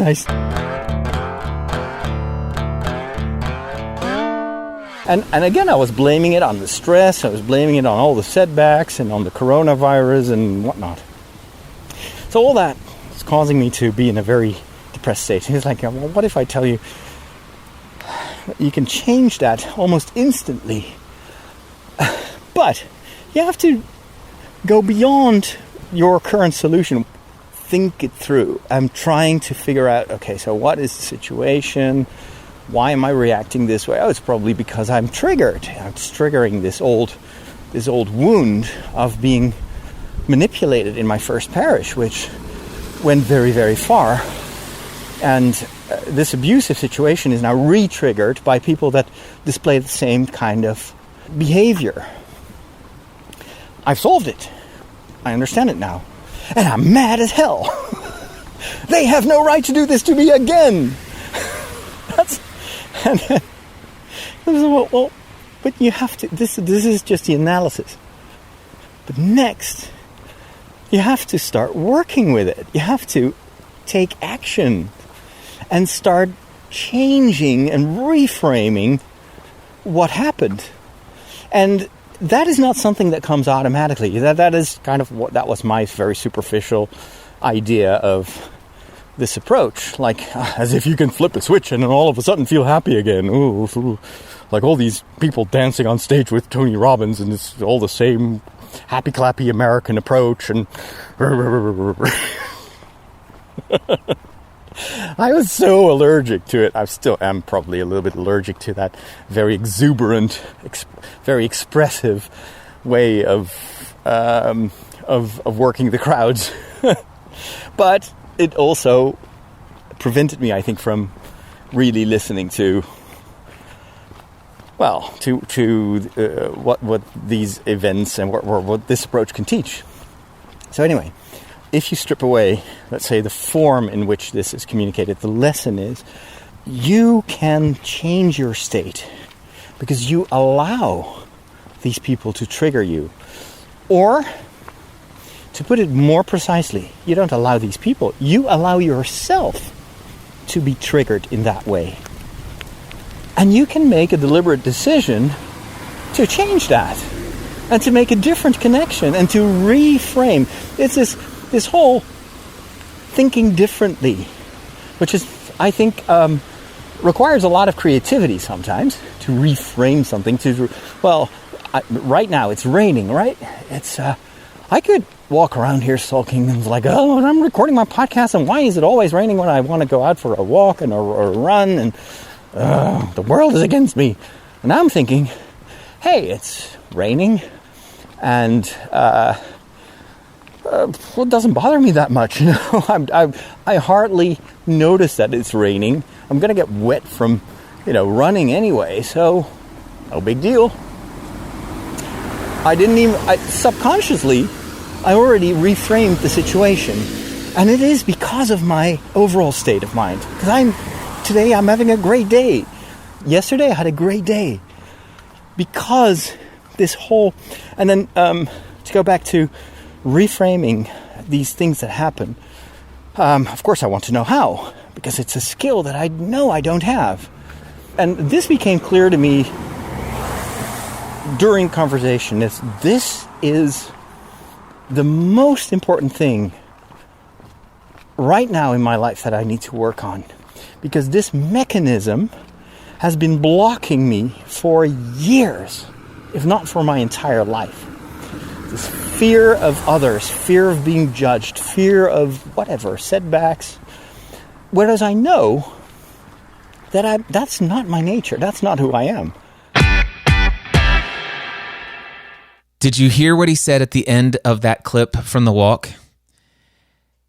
And again, I was blaming it on the stress. I was blaming it on all the setbacks and on the coronavirus and whatnot. So all that is causing me to be in a very depressed state. And he's like, well, what if I tell you you can change that almost instantly? But you have to go beyond your current solution. Think it through. I'm trying to figure out, okay, so what is the situation? Why am I reacting this way? Oh, it's probably because I'm triggered. I'm triggering this old wound of being manipulated in my first parish, which went very, very far. And this abusive situation is now re-triggered by people that display the same kind of behavior. I've solved it. I understand it now. And I'm mad as hell. They have no right to do this to me again. Well, but you have to, this is just the analysis. But next, you have to start working with it. You have to take action and start changing and reframing what happened. And that is not something that comes automatically. That is kind of that was my very superficial idea of this approach, like as if you can flip a switch and then all of a sudden feel happy again. Ooh, like all these people dancing on stage with Tony Robbins, and it's all the same happy clappy American approach. And I was so allergic to it. I still am probably a little bit allergic to that very exuberant, very expressive way of working the crowds. But it also prevented me, I think, from really listening to, well, to what these events and what this approach can teach. So anyway, if you strip away, let's say, the form in which this is communicated, the lesson is you can change your state because you allow these people to trigger you. Or, to put it more precisely, you don't allow these people, you allow yourself to be triggered in that way. And you can make a deliberate decision to change that and to make a different connection and to reframe. It's this whole thinking differently, which is, I think, requires a lot of creativity sometimes to reframe something. Right now it's raining, right? It's I could walk around here sulking and like, oh, I'm recording my podcast, and why is it always raining when I want to go out for a walk and a run, and the world is against me. And I'm thinking, hey, it's raining, and it doesn't bother me that much. I hardly notice that it's raining. I'm going to get wet from, running anyway, so no big deal. Subconsciously, I already reframed the situation. And it is because of my overall state of mind. Because today I'm having a great day. Yesterday I had a great day. Because this whole... And then to go back to reframing these things that happen, of course I want to know how. Because it's a skill that I know I don't have. And this became clear to me during conversation. This is the most important thing right now in my life that I need to work on, because this mechanism has been blocking me for years, if not for my entire life. This fear of others, fear of being judged, fear of whatever, setbacks. Whereas I know that that's not my nature, that's not who I am. Did you hear what he said at the end of that clip from the walk?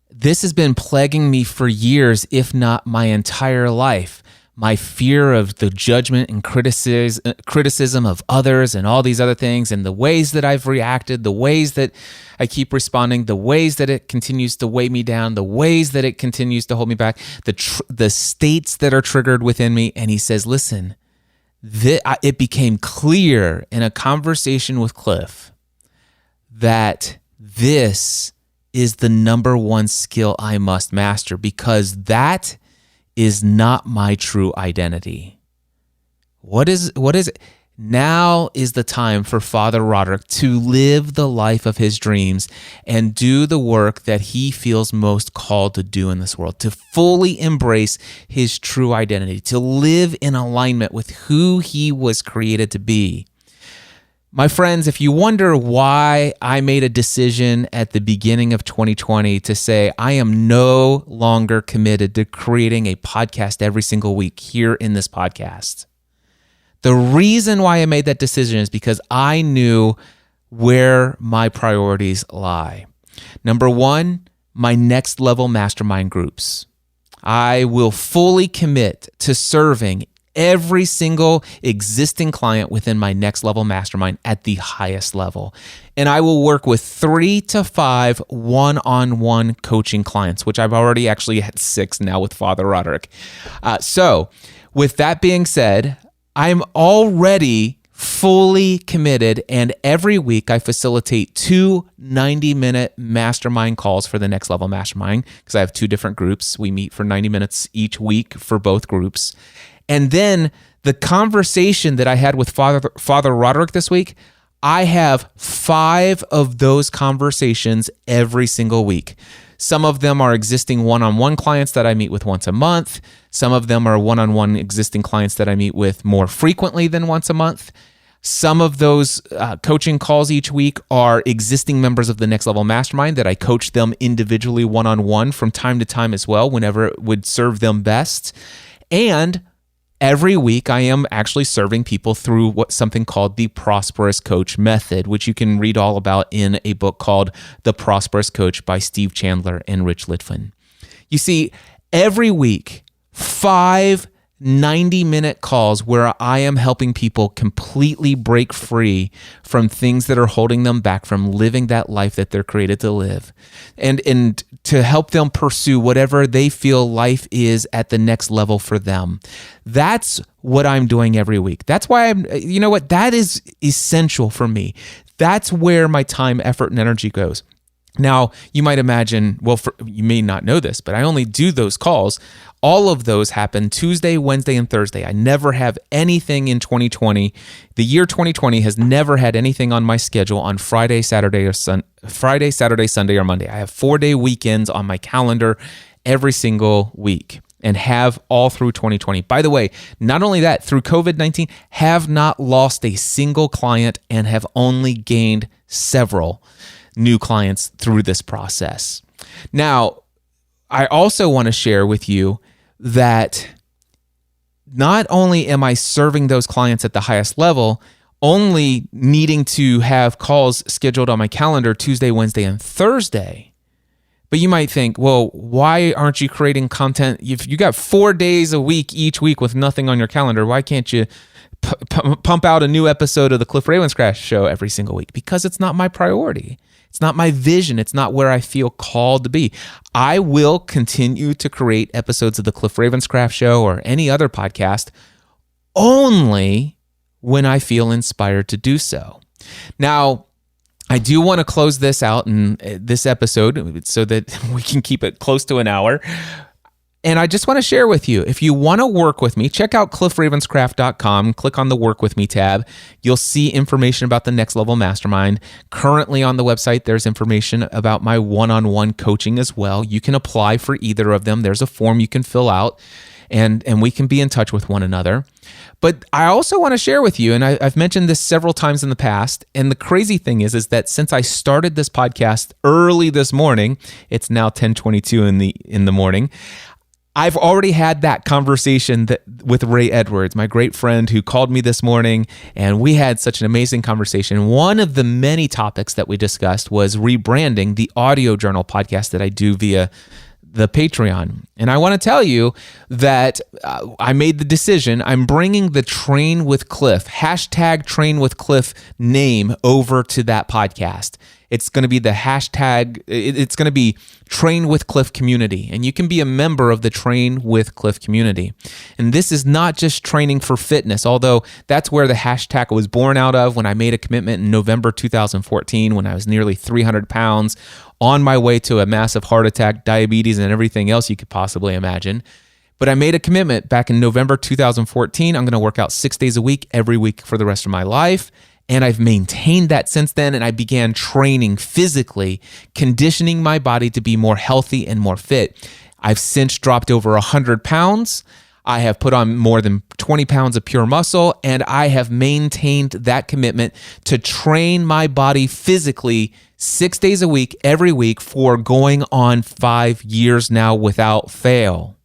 This has been plaguing me for years, if not my entire life. My fear of the judgment and criticism of others and all these other things, and the ways that I've reacted, the ways that I keep responding, the ways that it continues to weigh me down, the ways that it continues to hold me back, the states that are triggered within me. And he says, listen, it became clear in a conversation with Cliff that this is the number one skill I must master, because that is not my true identity. What is it? Now is the time for Father Roderick to live the life of his dreams and do the work that he feels most called to do in this world, to fully embrace his true identity, to live in alignment with who he was created to be. My friends, if you wonder why I made a decision at the beginning of 2020 to say I am no longer committed to creating a podcast every single week here in this podcast, the reason why I made that decision is because I knew where my priorities lie. Number one, my next level mastermind groups. I will fully commit to serving every single existing client within my next level mastermind at the highest level. And I will work with 3 to 5 one-on-one coaching clients, which I've already actually had 6 now with Father Roderick. So with that being said, I'm already fully committed, and every week I facilitate 2 90-minute mastermind calls for the next level mastermind, because I have 2 different groups. We meet for 90 minutes each week for both groups. And then the conversation that I had with Father Roderick this week, I have 5 of those conversations every single week. Some of them are existing one-on-one clients that I meet with once a month. Some of them are one-on-one existing clients that I meet with more frequently than once a month. Some of those coaching calls each week are existing members of the Next Level Mastermind that I coach them individually one-on-one from time to time as well, whenever it would serve them best. And every week I am actually serving people through something called the Prosperous Coach Method, which you can read all about in a book called The Prosperous Coach by Steve Chandler and Rich Litvin. You see, every week, 5 90-minute calls where I am helping people completely break free from things that are holding them back from living that life that they're created to live, and to help them pursue whatever they feel life is at the next level for them. That's what I'm doing every week. That's why that is essential for me. That's where my time, effort, and energy goes. Now, you might imagine, you may not know this, but I only do those calls. All of those happen Tuesday, Wednesday, and Thursday. I never have anything in 2020. The year 2020 has never had anything on my schedule on Friday, Saturday, Sunday, or Monday. I have 4-day weekends on my calendar every single week, and have all through 2020. By the way, not only that, through COVID-19, have not lost a single client and have only gained several new clients through this process. Now, I also want to share with you that not only am I serving those clients at the highest level, only needing to have calls scheduled on my calendar Tuesday, Wednesday, and Thursday, but you might think, well, why aren't you creating content? If you got 4 days a week each week with nothing on your calendar, why can't you pump out a new episode of the Cliff Ravenscraft Show every single week? Because it's not my priority. It's not my vision. It's not where I feel called to be. I will continue to create episodes of the Cliff Ravenscraft Show or any other podcast only when I feel inspired to do so. Now, I do want to close this out in this episode so that we can keep it close to an hour. And I just want to share with you, if you want to work with me, check out cliffravenscraft.com, click on the Work With Me tab. You'll see information about the Next Level Mastermind. Currently on the website, there's information about my one-on-one coaching as well. You can apply for either of them. There's a form you can fill out, and we can be in touch with one another. But I also want to share with you, and I've mentioned this several times in the past, and the crazy thing is that since I started this podcast early this morning, it's now 10:22 in the morning, I've already had that conversation with Ray Edwards, my great friend who called me this morning, and we had such an amazing conversation. One of the many topics that we discussed was rebranding the audio journal podcast that I do via the Patreon. And I want to tell you that I made the decision. I'm bringing the Train with Cliff, #TrainWithCliff name over to that podcast. It's going to be the hashtag, it's going to be Train with Cliff Community, and you can be a member of the Train with Cliff community. And this is not just training for fitness, although that's where the hashtag was born out of when I made a commitment in November 2014 when I was nearly 300 pounds on my way to a massive heart attack, diabetes, and everything else you could possibly imagine. But I made a commitment back in November 2014. I'm going to work out 6 days a week, every week for the rest of my life. And I've maintained that since then, and I began training physically, conditioning my body to be more healthy and more fit. I've since dropped over 100 pounds. I have put on more than 20 pounds of pure muscle, and I have maintained that commitment to train my body physically 6 days a week, every week for going on 5 years now without fail.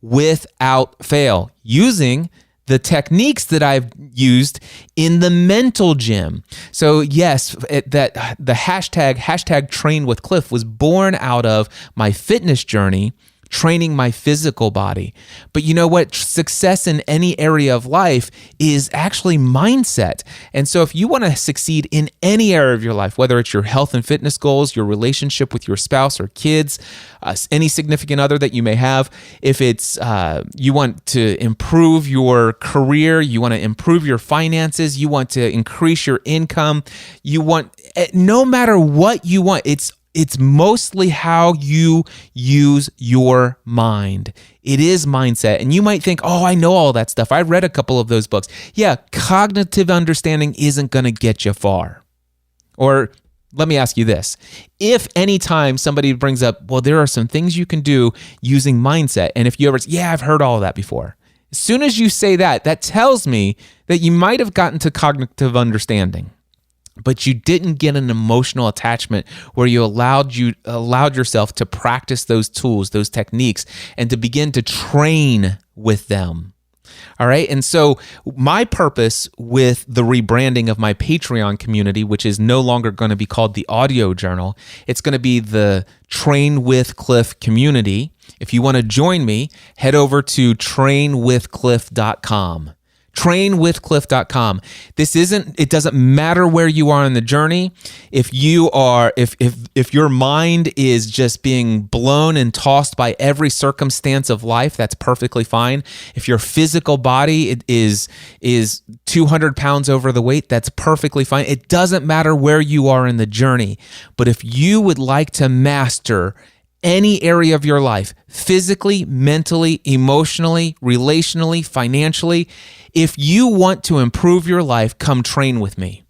Without fail, using the techniques that I've used in the mental gym. So yes, that the hashtag Train with Cliff was born out of my fitness journey, training my physical body. But you know what? Success in any area of life is actually mindset. And so if you want to succeed in any area of your life, whether it's your health and fitness goals, your relationship with your spouse or kids, any significant other that you may have, if it's you want to improve your career, you want to improve your finances, you want to increase your income, no matter what you want, it's it's mostly how you use your mind. It is mindset. And you might think, oh, I know all that stuff. I read a couple of those books. Yeah, cognitive understanding isn't going to get you far. Or let me ask you this. If anytime somebody brings up, well, there are some things you can do using mindset. And if you ever say, yeah, I've heard all of that before. As soon as you say that, that tells me that you might have gotten to cognitive understanding, but you didn't get an emotional attachment where you allowed yourself to practice those tools, those techniques, and to begin to train with them. All right. And so my purpose with the rebranding of my Patreon community, which is no longer going to be called the Audio Journal, it's going to be the Train with Cliff community. If you want to join me, head over to trainwithcliff.com. trainwithcliff.com. It doesn't matter where you are in the journey. If your mind is just being blown and tossed by every circumstance of life, that's perfectly fine. If your physical body is 200 pounds over the weight, that's perfectly fine. It doesn't matter where you are in the journey. But if you would like to master any area of your life, physically, mentally, emotionally, relationally, financially, if you want to improve your life, come train with me.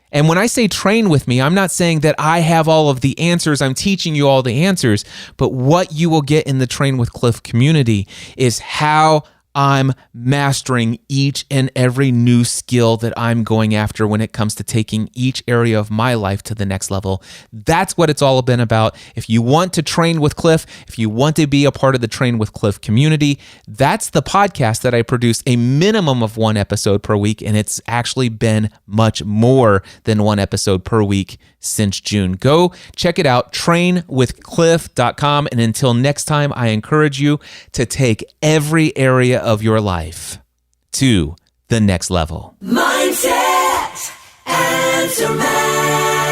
And when I say train with me, I'm not saying that I have all of the answers. I'm teaching you all the answers. But what you will get in the Train with Cliff community is how I'm mastering each and every new skill that I'm going after when it comes to taking each area of my life to the next level. That's what it's all been about. If you want to train with Cliff, if you want to be a part of the Train with Cliff community, that's the podcast that I produce a minimum of 1 episode per week, and it's actually been much more than 1 episode per week since June. Go check it out, trainwithcliff.com. And until next time, I encourage you to take every area of your life to the next level. Mindset, answer man.